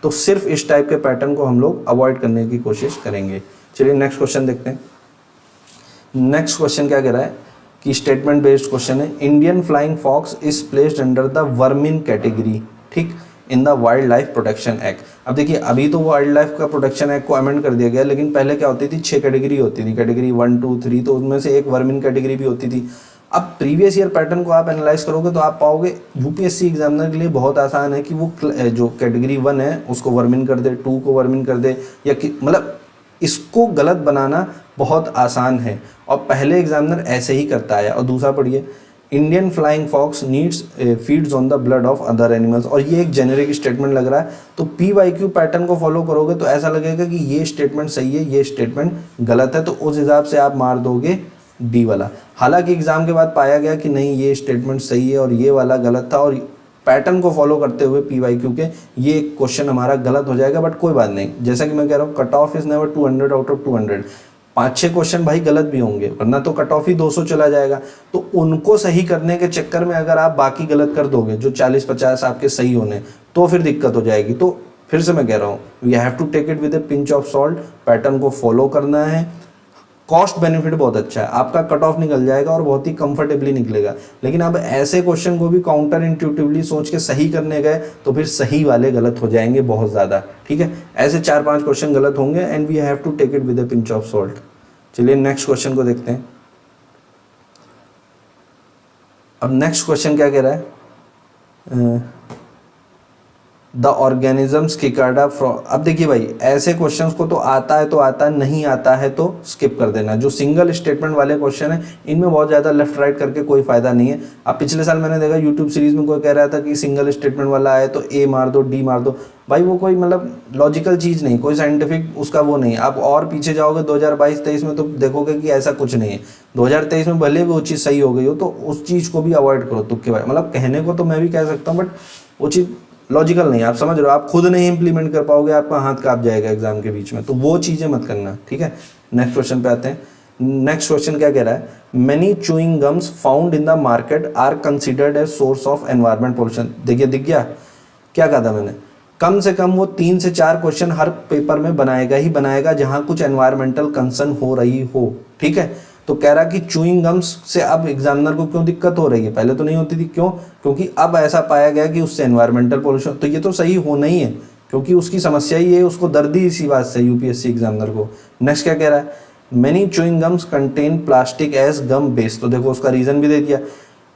तो सिर्फ इस टाइप के पैटर्न को हम लोग अवॉइड करने की कोशिश करेंगे। चलिए नेक्स्ट क्वेश्चन देखते हैं। नेक्स्ट क्वेश्चन क्या कह रहा है कि स्टेटमेंट बेस्ड क्वेश्चन है। Indian flying fox is placed under the vermin category, ठीक, in the wildlife protection act. अब देखिए, अभी तो वाइल्ड लाइफ का प्रोटेक्शन एक्ट को अमेंड कर दिया गया, लेकिन पहले क्या होती थी, 6 कैटेगरी होती थी, कैटेगरी 1, 2, 3, तो उनमें से एक वर्मिन कैटेगरी भी होती थी। अब प्रीवियस ईयर पैटर्न को आप एनालाइज करोगे तो आप पाओगे यूपीएससी एग्जामिनर के लिए बहुत आसान है कि वो जो कैटेगरी 1 है उसको वर्मिन कर दे, 2 को वर्मिन कर दे, या मतलब इसको गलत बनाना बहुत आसान है, और पहले एग्जामिनर ऐसे ही करता है। और दूसरा पढ़िए, Indian flying fox needs feeds on the blood of other animals, और ये एक जेनेरिक स्टेटमेंट लग रहा है। तो PYQ पैटर्न को फॉलो करोगे तो ऐसा लगेगा कि ये स्टेटमेंट सही है, ये स्टेटमेंट गलत है, तो उस हिसाब से आप मार दोगे डी वाला। हालांकि एग्जाम के बाद पाया गया कि नहीं, ये स्टेटमेंट सही है और ये वाला गलत था, और पैटर्न को फॉलो करते हुए PYQ के ये क्वेश्चन हमारा गलत हो जाएगा, बट कोई बात नहीं। जैसा कि मैं कह रहा हूँ, cut off is never 200 out of 200। 5-6 question भाई गलत भी होंगे, वरना तो कट ऑफ ही 200 चला जाएगा। तो उनको सही करने के चक्कर में अगर आप बाकी गलत कर दोगे, जो 40-50 आपके सही होने, तो फिर दिक्कत हो जाएगी। तो फिर से मैं कह रहा हूँ, we have to take it with a pinch of salt. Pattern को फॉलो करना है, कॉस्ट बेनिफिट बहुत अच्छा है, आपका कट ऑफ निकल जाएगा और बहुत ही कंफर्टेबली निकलेगा। लेकिन अब ऐसे क्वेश्चन को भी काउंटर इंट्यूटिवली सोच के सही करने गए तो फिर सही वाले गलत हो जाएंगे बहुत ज़्यादा, ठीक है। ऐसे 4-5 क्वेश्चन गलत होंगे, and we have to take it with a pinch of salt. चलिए नेक्स्ट क्वेश्चन को देखते हैं। अब नेक्स्ट क्वेश्चन क्या कह रहा है, द ऑर्गेनिजम्स किकार्डा फ्रॉम। अब देखिए भाई, ऐसे क्वेश्चंस को तो आता है तो आता है, नहीं आता है तो स्किप कर देना। जो सिंगल स्टेटमेंट वाले क्वेश्चन है, इनमें बहुत ज़्यादा लेफ्ट राइट करके कोई फायदा नहीं है। अब पिछले साल मैंने देखा यूट्यूब सीरीज में कोई कह रहा था कि सिंगल स्टेटमेंट वाला आए तो ए मार दो, डी मार दो। भाई वो कोई मतलब लॉजिकल चीज़ नहीं, कोई साइंटिफिक उसका वो नहीं। आप और पीछे जाओगे 2022-23 में तो देखोगे कि ऐसा कुछ नहीं है। 2023 में भले वो चीज़ सही हो गई हो, तो उस चीज़ को भी अवॉइड करो तुक्के भाई। मतलब कहने को तो मैं भी कह सकता हूँ, बट वो चीज़ लॉजिकल नहीं है, आप समझ रहे हो, आप खुद नहीं इंप्लीमेंट कर पाओगे, आपका हाथ कांप जाएगा एग्जाम के बीच में, तो वो चीज़ें मत करना, ठीक है। नेक्स्ट क्वेश्चन पे आते हैं। नेक्स्ट क्वेश्चन क्या कह रहा है, many chewing gums found in the market are considered as source of environment pollution. देखिए, दिख गया क्या कहा था मैंने, कम से कम वो 3 से 4 क्वेश्चन हर पेपर में बनाएगा ही बनाएगा जहां कुछ एनवायरमेंटल कंसर्न हो रही हो, ठीक है। तो कह रहा कि च्यूइंग गम्स से अब एग्जामिनर को क्यों दिक्कत हो रही है, पहले तो नहीं होती थी, क्यों, क्योंकि अब ऐसा पाया गया कि उससे एनवायरमेंटल पोल्यूशन, तो ये तो सही होना ही है, क्योंकि उसकी समस्या ही है, उसको दर्द ही इसी बात से यूपीएससी एग्जामिनर को। नेक्स्ट क्या कह रहा है, many chewing gums contain plastic as gum base. तो देखो उसका रीजन भी दे दिया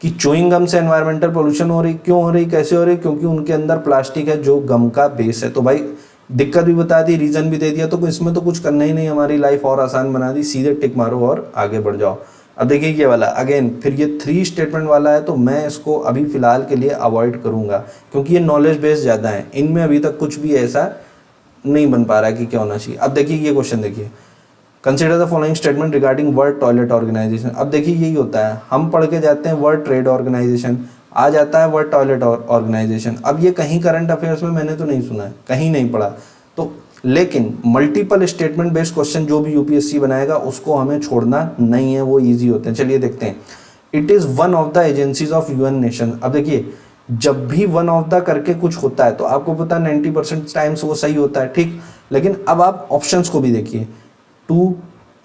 कि च्यूइंग गम से एनवायरमेंटल पोल्यूशन हो रही, क्यों हो रही, कैसे हो रही, क्योंकि उनके अंदर प्लास्टिक है जो गम का बेस है। तो भाई दिक्कत भी बता दी, रीजन भी दे दिया, तो इसमें तो कुछ करना ही नहीं, हमारी लाइफ और आसान बना दी, सीधे टिक मारो और आगे बढ़ जाओ। अब देखिए ये वाला अगेन फिर ये 3 स्टेटमेंट वाला है, तो मैं इसको अभी फिलहाल के लिए अवॉइड करूंगा, क्योंकि ये नॉलेज बेस्ड ज़्यादा है, इनमें अभी तक कुछ भी ऐसा नहीं बन पा रहा है कि क्या होना चाहिए। अब देखिए ये क्वेश्चन देखिए, consider the following statement regarding world toilet organisation. अब देखिए यही होता है, हम पढ़ के जाते हैं वर्ल्ड ट्रेड ऑर्गेनाइजेशन, आ जाता है वर्ल्ड टॉयलेट ऑर्गेनाइजेशन। अब ये कहीं करंट अफेयर्स में मैंने तो नहीं सुना है, कहीं नहीं पढ़ा। तो लेकिन मल्टीपल स्टेटमेंट बेस्ड क्वेश्चन जो भी यूपीएससी बनाएगा उसको हमें छोड़ना नहीं है, वो इजी होते हैं। चलिए देखते हैं। It is one of the agencies of UN nation. अब देखिए जब भी वन ऑफ द करके कुछ होता है तो आपको पता है 90% टाइम्स वो सही होता है, ठीक। लेकिन अब आप ऑप्शंस को भी देखिए, 2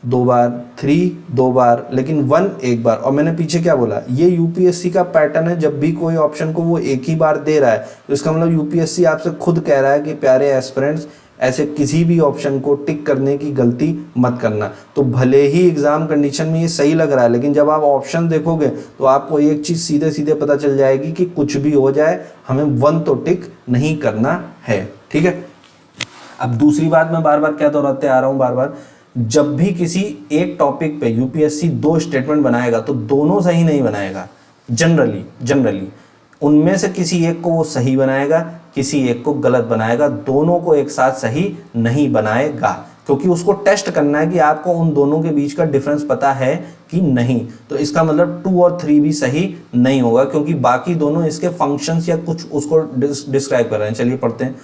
2 बार, 3 2 बार, लेकिन 1 1 बार। और मैंने पीछे क्या बोला, ये यूपीएससी का पैटर्न है, जब भी कोई ऑप्शन को वो एक ही बार दे रहा है तो इसका मतलब यूपीएससी आपसे खुद कह रहा है कि प्यारे एस्पिरेंट्स ऐसे किसी भी ऑप्शन को टिक करने की गलती मत करना। तो भले ही एग्जाम कंडीशन में ये सही लग रहा है, लेकिन जब आप ऑप्शन देखोगे तो आपको एक चीज़ सीधे सीधे पता चल जाएगी कि कुछ भी हो जाए हमें 1 तो टिक नहीं करना है, ठीक है। अब दूसरी बात मैं बार बार क्या दोहराते आ रहा हूँ बार बार, जब भी किसी एक टॉपिक पे यूपीएससी दो स्टेटमेंट बनाएगा तो दोनों सही नहीं बनाएगा। जनरली उनमें से किसी एक को वो सही बनाएगा, किसी एक को गलत बनाएगा, दोनों को एक साथ सही नहीं बनाएगा, क्योंकि उसको टेस्ट करना है कि आपको उन दोनों के बीच का डिफरेंस पता है कि नहीं। तो इसका मतलब 2 और 3 भी सही नहीं होगा, क्योंकि बाकी दोनों इसके फंक्शंस या कुछ उसको डिस्क्राइब कर रहे हैं। चलिए पढ़ते हैं।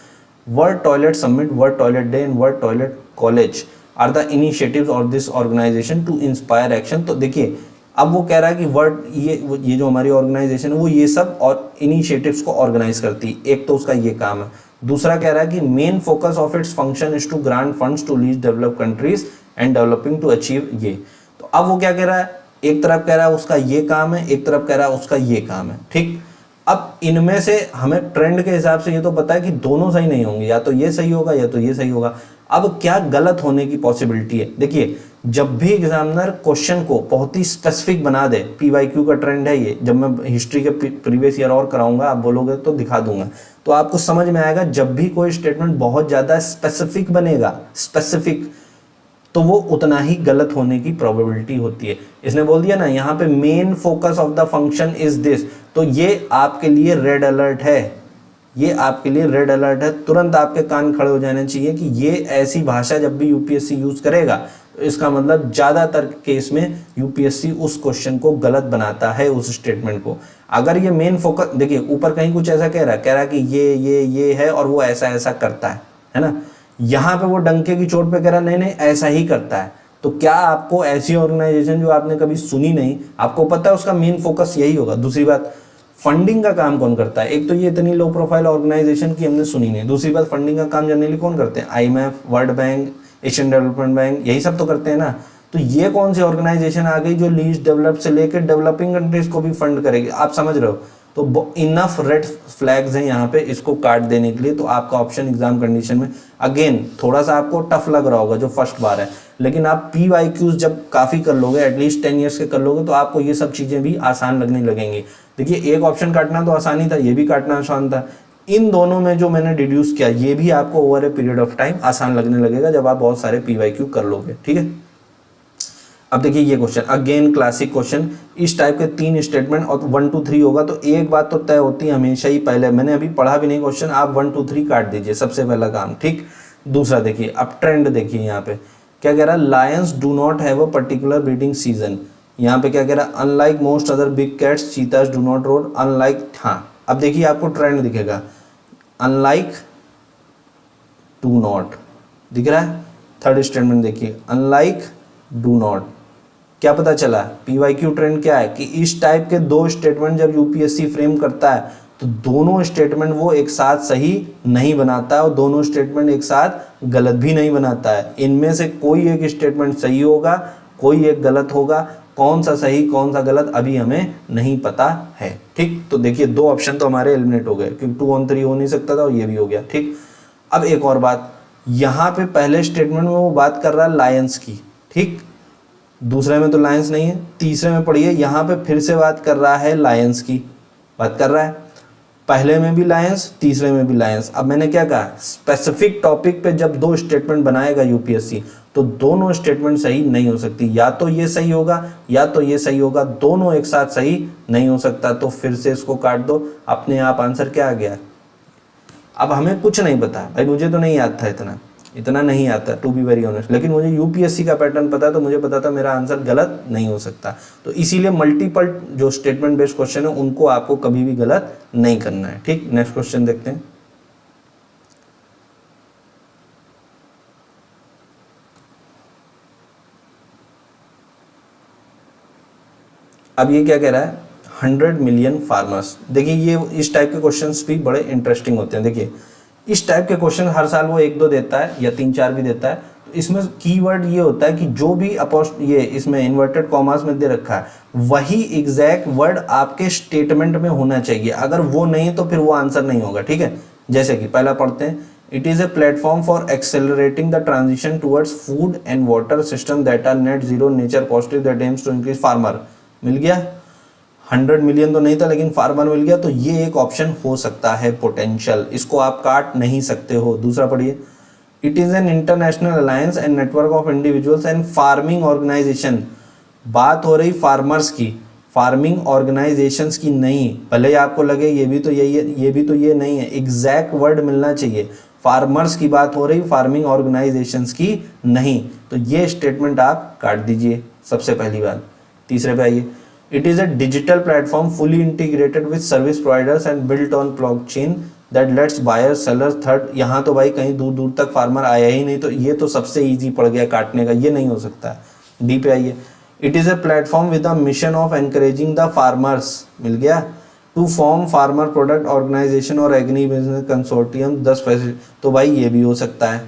World toilet summit, world toilet day and world toilet college are the initiatives of this organisation to inspire action. तो देखिए अब वो कह रहा है कि वर्ल्ड ये जो हमारी ऑर्गेनाइजेशन है वो ये सब और इनिशिएटिव्स को ऑर्गेनाइज करती है, एक तो उसका ये काम है। दूसरा कह रहा है कि main focus of its function is to grant funds to least develop countries and developing to achieve ये। तो अब वो क्या कह रहा है, एक तरफ कह रहा है उसका ये काम है, एक तरफ कह रहा है उसका ये काम है, ठीक। अब इनमें से हमें ट्रेंड के हिसाब से ये तो पता है कि दोनों सही नहीं होंगे, या तो ये सही होगा या तो ये सही होगा। अब क्या गलत होने की पॉसिबिलिटी है? देखिए जब भी एग्जामिनर क्वेश्चन को बहुत ही स्पेसिफिक बना दे, पीवाईक्यू का ट्रेंड है ये, जब मैं हिस्ट्री के प्रीवियस ईयर और कराऊंगा, आप बोलोगे तो दिखा दूंगा, तो आपको समझ में आएगा। जब भी कोई स्टेटमेंट बहुत ज़्यादा स्पेसिफिक बनेगा, स्पेसिफिक, तो वो उतना ही गलत होने की प्रोबेबिलिटी होती है। इसने बोल दिया ना यहाँ पे main focus of the function is this, तो ये आपके लिए रेड अलर्ट है, ये आपके लिए रेड अलर्ट है। तुरंत आपके कान खड़े हो जाने चाहिए कि ये ऐसी भाषा जब भी यूपीएससी यूज करेगा तो इसका मतलब ज़्यादातर केस में यूपीएससी उस क्वेश्चन को गलत बनाता है, उस स्टेटमेंट को। अगर ये मेन फोकस, देखिए ऊपर कहीं कुछ ऐसा कह रहा है कि ये है और वो ऐसा ऐसा करता है ना, यहाँ पे वो डंके की चोट पे कह रहा है नहीं ऐसा ही करता है। तो क्या आपको ऐसी ऑर्गेनाइजेशन जो आपने कभी सुनी नहीं, आपको पता है उसका मेन फोकस यही होगा? दूसरी बात, फंडिंग का काम कौन करता है? एक तो ये इतनी लो प्रोफाइल ऑर्गेनाइजेशन की हमने सुनी नहीं। दूसरी बात, फंडिंग का काम जनरली कौन करते हैं? IMF, world bank, Asian development bank, यही सब तो करते हैं ना। तो ये कौन सी ऑर्गेनाइजेशन आ गई जो लीस्ट डेवलप से लेकर डेवलपिंग कंट्रीज को भी फंड करेगी? आप समझ रहे हो? तो इनफ रेड फ्लैग्स हैं यहाँ पे इसको काट देने के लिए। तो आपका ऑप्शन एग्जाम कंडीशन में अगेन थोड़ा सा आपको टफ लग रहा होगा जो फर्स्ट बार है, लेकिन आप पीवाईक्यूज जब काफ़ी कर लोगे, एटलीस्ट 10 ईयर्स के कर लोगे, तो आपको ये सब चीज़ें भी आसान लगने लगेंगी। देखिए एक ऑप्शन काटना तो आसानी था, ये भी काटना आसान था। इन दोनों में जो मैंने डिड्यूस किया, ये भी आपको over a period of time आसान लगने लगेगा जब आप बहुत सारे पीवाईक्यू कर लोगे, ठीक है। अब देखिए ये क्वेश्चन अगेन क्लासिक क्वेश्चन, इस टाइप के 3 स्टेटमेंट और 1 2 3 होगा तो एक बात तो तय होती है हमेशा ही, पहले मैंने अभी पढ़ा भी नहीं क्वेश्चन, आप 1 2 3 काट दीजिए, सबसे पहला काम, ठीक। दूसरा देखिए अब ट्रेंड देखिए यहाँ पे क्या कह रहा है, Lions do not have a particular breeding season. यहाँ पे क्या कह रहा है, unlike most other big cats चीतास do not roar, unlike, हाँ अब देखिए आपको ट्रेंड दिखेगा, अनलाइक डू नॉट दिख रहा है। थर्ड स्टेटमेंट देखिए, अनलाइक डू नॉट, क्या पता चला पीवाईक्यू ट्रेंड क्या है कि इस टाइप के 2 स्टेटमेंट जब यूपीएससी फ्रेम करता है तो दोनों स्टेटमेंट वो एक साथ सही नहीं बनाता है और दोनों स्टेटमेंट एक साथ गलत भी नहीं बनाता है। इनमें से कोई एक स्टेटमेंट सही होगा, कोई एक गलत होगा, कौन सा सही कौन सा गलत अभी हमें नहीं पता है, ठीक। तो देखिए 2 ऑप्शन तो हमारे एलिमिनेट हो गए क्योंकि 2 on 3 हो नहीं सकता था और ये भी हो गया, ठीक। अब एक और बात, यहाँ पे पहले स्टेटमेंट में वो बात कर रहा है लायंस की, ठीक, दूसरे में तो लायंस नहीं है। तीसरे में पढ़िए, यहाँ पे फिर से बात कर रहा है लायंस की, बात कर रहा है, पहले में भी लायंस, तीसरे में भी लायंस। अब मैंने क्या कहा, स्पेसिफिक टॉपिक पे जब 2 स्टेटमेंट बनाएगा यूपीएससी तो दोनों स्टेटमेंट सही नहीं हो सकती, या तो ये सही होगा या तो ये सही होगा, दोनों एक साथ सही नहीं हो सकता। तो फिर से इसको काट दो, अपने आप आंसर क्या आ गया। अब हमें कुछ नहीं पता भाई, मुझे तो नहीं याद था, इतना नहीं आता टू बी वेरी ऑनेस्ट, लेकिन मुझे यूपीएससी का पैटर्न पता है तो मुझे पता था मेरा आंसर गलत नहीं हो सकता। तो इसीलिए मल्टीपल जो स्टेटमेंट बेस्ड क्वेश्चन है उनको आपको कभी भी गलत नहीं करना है, ठीक। नेक्स्ट क्वेश्चन देखते हैं। अब ये क्या कह रहा है, 100 मिलियन फार्मर्स। देखिए ये इस टाइप के क्वेश्चंस भी बड़े इंटरेस्टिंग होते हैं। देखिए इस टाइप के क्वेश्चन हर साल वो 1-2 देता है या 3-4 भी देता है। तो इसमें कीवर्ड ये होता है कि जो भी ये इसमें इन्वर्टेड कॉमास में दे रखा है वही एग्जैक्ट वर्ड आपके स्टेटमेंट में होना चाहिए, अगर वो नहीं तो फिर वो आंसर नहीं होगा, ठीक है। जैसे कि पहला पढ़ते हैं, it is a platform for accelerating the transition towards food and water system that are net zero nature positive that aims to increase farmer. मिल गया, 100 मिलियन तो नहीं था लेकिन फार्मर मिल गया, तो ये एक ऑप्शन हो सकता है पोटेंशियल, इसको आप काट नहीं सकते हो। दूसरा पढ़िए, it is an international alliance and network of individuals and farming organisation. बात हो रही फार्मर्स की, फार्मिंग ऑर्गेनाइजेशंस की नहीं। भले ही आपको लगे ये भी तो यही है, ये भी तो ये नहीं है, एग्जैक्ट वर्ड मिलना चाहिए। फार्मर्स की बात हो रही, फार्मिंग ऑर्गेनाइजेशंस की नहीं। तो ये स्टेटमेंट आप काट दीजिए सबसे पहली बात। तीसरे पे आइए, it is a digital platform fully integrated with service providers and built on blockchain that lets buyer seller third. यहाँ तो भाई कहीं दूर दूर तक फार्मर आया ही नहीं, तो ये तो सबसे ईजी पड़ गया काटने का, ये नहीं हो सकता। डी पे आइए, it is a platform with a mission of encouraging the farmers, मिल गया, to form farmer product organization और एग्री बिजनेस कंसोर्टियम 10 फैसिलिटी। तो भाई ये भी हो सकता है।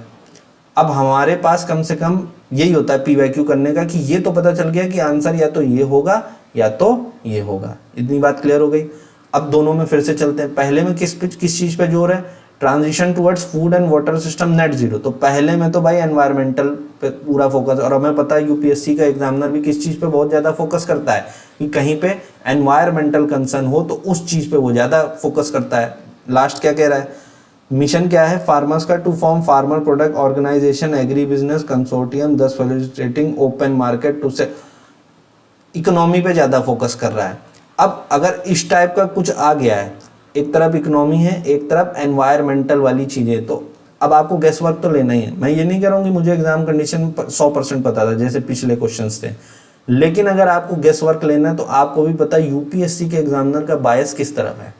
अब हमारे पास कम से कम यही होता है पीवाईक्यू करने का कि ये तो पता चल गया कि आंसर या तो ये होगा या तो ये होगा। इतनी बात क्लियर हो गई। अब दोनों में फिर से चलते हैं। पहले में किस चीज़ पे जोर है? Transition towards food and water system net zero. तो पहले में तो भाई एनवायरमेंटल पे पूरा फोकस, और हमें पता है यूपीएससी का एग्जामिनर भी किस चीज़ पे बहुत ज़्यादा फोकस करता है कि कहीं पे एनवायरमेंटल कंसर्न हो तो उस चीज़ पे वो ज़्यादा फोकस करता है। लास्ट क्या कह रहा है? मिशन क्या है फार्मर्स का? To form farmer product organisation agri business consortium 10 facilitating open market to से, इकोनॉमी पे ज़्यादा फोकस कर रहा है। अब अगर इस टाइप का कुछ आ गया है, एक तरफ इकोनॉमी है, एक तरफ एनवायरमेंटल वाली चीज़ें, तो अब आपको गेस वर्क तो लेना ही है। मैं ये नहीं कह रहा हूँ कि मुझे एग्जाम कंडीशन 100% पता था जैसे पिछले क्वेश्चंस थे, लेकिन अगर आपको गेस वर्क लेना है तो आपको भी पता है यूपीएससी के एग्जामिनर का बायस किस तरफ है,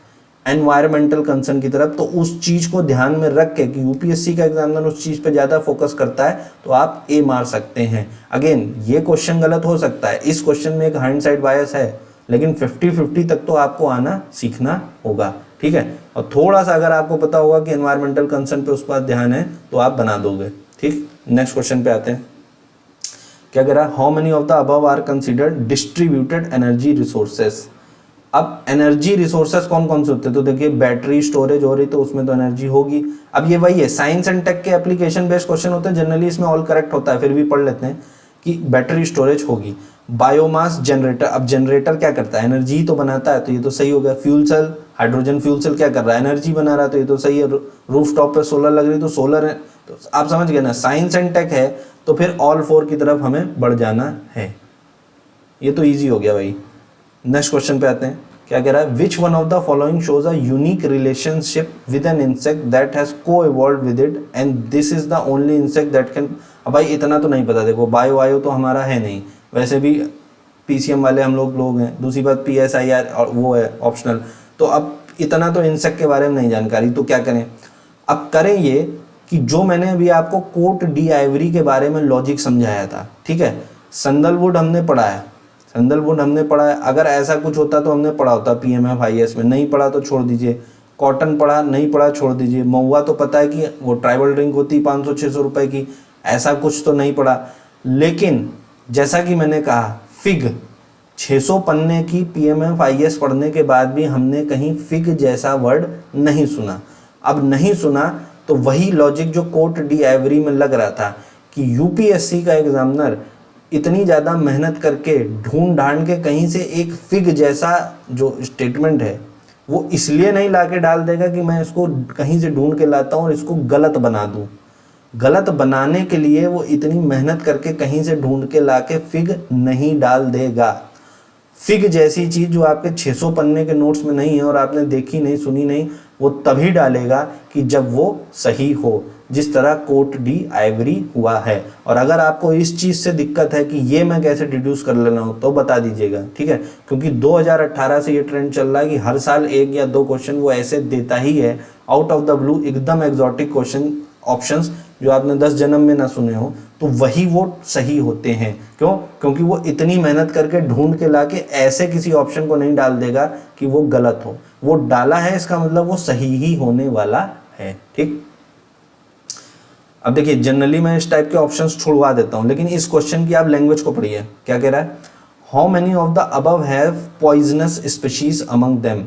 एनवायरमेंटल कंसर्न की तरफ। तो उस चीज़ को ध्यान में रख के कि यूपीएससी का एग्जामिनर उस चीज़ पे ज़्यादा फोकस करता है तो आप ए मार सकते हैं। अगेन ये क्वेश्चन गलत हो सकता है, इस क्वेश्चन में एक हाइंडसाइड बायस है, लेकिन 50-50 तक तो आपको आना सीखना होगा, ठीक है। और थोड़ा सा अगर आपको पता होगा कि एनवायरमेंटल कंसर्न पे उस पर ध्यान है तो आप बना दोगे, ठीक। नेक्स्ट क्वेश्चन पे आते हैं। क्या कह रहा है? How many of the above are considered distributed energy resources. अब एनर्जी रिसोर्सेज कौन कौन से होते हैं? तो देखिए बैटरी स्टोरेज हो रही तो उसमें तो एनर्जी होगी। अब ये वही है, साइंस एंड टेक के एप्लीकेशन बेस्ड क्वेश्चन होते हैं, जनरली इसमें ऑल करेक्ट होता है, फिर भी पढ़ लेते हैं कि बैटरी स्टोरेज होगी। बायोमास जनरेटर, अब जनरेटर क्या करता है? एनर्जी तो बनाता है, तो ये तो सही हो गया। Fuel cell, hydrogen fuel cell क्या कर रहा है? एनर्जी बना रहा है, तो ये तो सही है। रूफ टॉप पे सोलर लग रही तो सोलर है, तो आप समझ गए ना, साइंस एंड टेक है तो फिर ऑल 4 की तरफ हमें बढ़ जाना है। ये तो ईजी हो गया भाई। नेक्स्ट क्वेश्चन पे आते हैं। क्या कह रहा है? Which one of the following shows a unique relationship with an insect that has co evolve with it and this is the only insect that can. अब भाई इतना तो नहीं पता, देखो बायो तो हमारा है नहीं, वैसे भी पीसीएम वाले हम लोग हैं, दूसरी बात पीएसआईआर और वो है ऑप्शनल, तो अब इतना तो इंसेक्ट के बारे में नहीं जानकारी, तो क्या करें? अब करें ये कि जो मैंने अभी आपको कोट डी आइवरी के बारे में लॉजिक समझाया था, ठीक है, सैंडलवुड हमने पढ़ा है, सैंडलवुड हमने पढ़ा है। अगर ऐसा कुछ होता तो हमने पढ़ा होता पीएमएफआईएस में, नहीं पढ़ा तो छोड़ दीजिए। कॉटन पढ़ा, नहीं पढ़ा छोड़ दीजिए। महुआ तो पता है कि वो ट्राइबल ड्रिंक होती 500-600 रुपए की, ऐसा कुछ तो नहीं पढ़ा। लेकिन जैसा कि मैंने कहा फिग 600 पन्ने की पीएमएफआईएस पढ़ने के बाद भी हमने कहीं फिग जैसा वर्ड नहीं सुना। अब नहीं सुना तो वही लॉजिक जो कोट डी आइवरी में लग रहा था कि यूपीएससी का एग्जामिनर इतनी ज़्यादा मेहनत करके ढूंढ ढांड के कहीं से एक फिग जैसा जो स्टेटमेंट है वो इसलिए नहीं ला के डाल देगा कि मैं इसको कहीं से ढूंढ के लाता हूँ और इसको गलत बना दूँ। गलत बनाने के लिए वो इतनी मेहनत करके कहीं से ढूंढ के ला के फिग नहीं डाल देगा। फिग जैसी चीज़ जो आपके 600 पन्ने के नोट्स में नहीं है और आपने देखी नहीं सुनी नहीं, वो तभी डालेगा कि जब वो सही हो, जिस तरह कोट डी आइवरी हुआ है। और अगर आपको इस चीज़ से दिक्कत है कि ये मैं कैसे डिड्यूस कर लेना हो तो बता दीजिएगा, ठीक है, क्योंकि 2018 से ये ट्रेंड चल रहा है कि हर साल 1 या 2 क्वेश्चन वो ऐसे देता ही है आउट ऑफ द ब्लू, एकदम एग्जॉटिक क्वेश्चन ऑप्शंस जो आपने 10 जन्म में ना सुने हो, तो वही वो सही होते हैं। क्यों? क्योंकि वो इतनी मेहनत करके ढूंढ के लाके ऐसे किसी ऑप्शन को नहीं डाल देगा कि वो गलत हो। वो डाला है इसका मतलब वो सही ही होने वाला है, ठीक। अब देखिए जनरली मैं इस टाइप के ऑप्शंस छुड़वा देता हूं, लेकिन इस क्वेश्चन की आप लैंग्वेज को पढ़िए। क्या कह रहा है? How many of the above have poisonous species among them.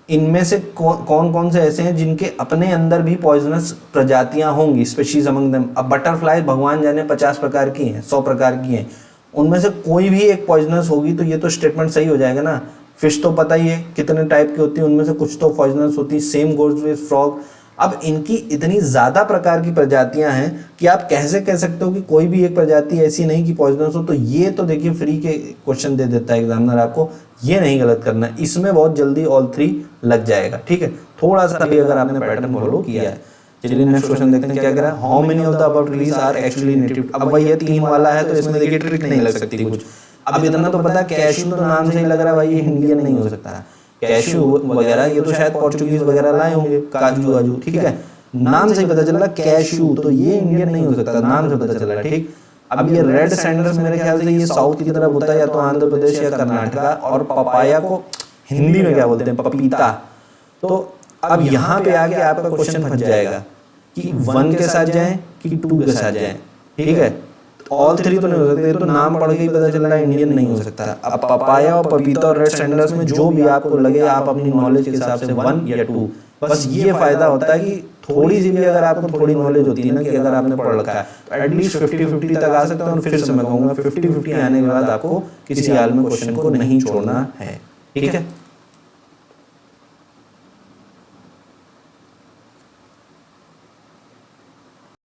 इनमें से कौन कौन से ऐसे हैं जिनके अपने अंदर भी पॉइजनस प्रजातियां होंगी, स्पीशीज अमंग देम। अब बटरफ्लाई भगवान जाने 50 प्रकार की हैं, 100 प्रकार की हैं, उनमें से कोई भी एक पॉइजनस होगी तो ये तो स्टेटमेंट सही हो जाएगा ना। फिश तो पता ही है कितने टाइप की होती है, उनमें से कुछ तो पॉइजनस होती है। Same goes with frog. अब इनकी इतनी ज़्यादा प्रकार की प्रजातियां हैं कि आप कैसे कह सकते हो कि कोई भी एक प्रजाति ऐसी नहीं कि पॉइजनस हो। तो ये तो देखिए फ्री के क्वेश्चन दे देता है एग्जामिनर आपको, ये नहीं गलत करना है, इसमें बहुत जल्दी ऑल 3 लग जाएगा। ठीक है, थोड़ा सा भी अगर आपने पैटर्न फॉलो किया है। चलिए नेक्स्ट क्वेश्चन देखते हैं क्या कह रहा है। How many of the above trees are actually native. अब भाई ये 3 वाला है तो इसमें देखिए ट्रिक नहीं लग सकती कुछ। अब इतना तो पता है, कैशू तो नाम से ही लग रहा है भाई ये इंडियन नहीं हो सकता है। कैशू वगैरह ये तो शायद पोर्चुगीज वगैरह लाए होंगे, काजू वाजू, ठीक है, नाम से ही पता चल रहा कैशू, तो ये इंडियन नहीं हो सकता, नाम से पता चल रहा है। ठीक, अब ये रेड सैंडल्स मेरे ख्याल से ये साउथ की तरफ होता है, या तो आंध्र प्रदेश या कर्नाटका। और पपाया को हिंदी में क्या बोलते हैं, पपीता। तो अब यहाँ पे आके आपका क्वेश्चन फंस जाएगा कि 1 के साथ जाएं कि 2 के साथ जाएं। ठीक है, ऑल 3 तो नहीं हो सकते, तो नाम पढ़ के ही पता चल रहा है इंडियन नहीं हो सकता। अब पपाया और पपीता और रेड सैंडल्स में जो भी आपको लगे, आप अपनी नॉलेज के हिसाब से 1 या 2। बस ये फायदा होता है कि थोड़ी सी भी अगर आपको थोड़ी नॉलेज होती है ना, कि अगर आपने पढ़ रखा है तो एटलीस्ट 50-50 तक आ सकते हैं। और फिर से मैं कहूँगा 50-50 आने के बाद आपको किसी हाल में क्वेश्चन को नहीं छोड़ना है। ठीक है।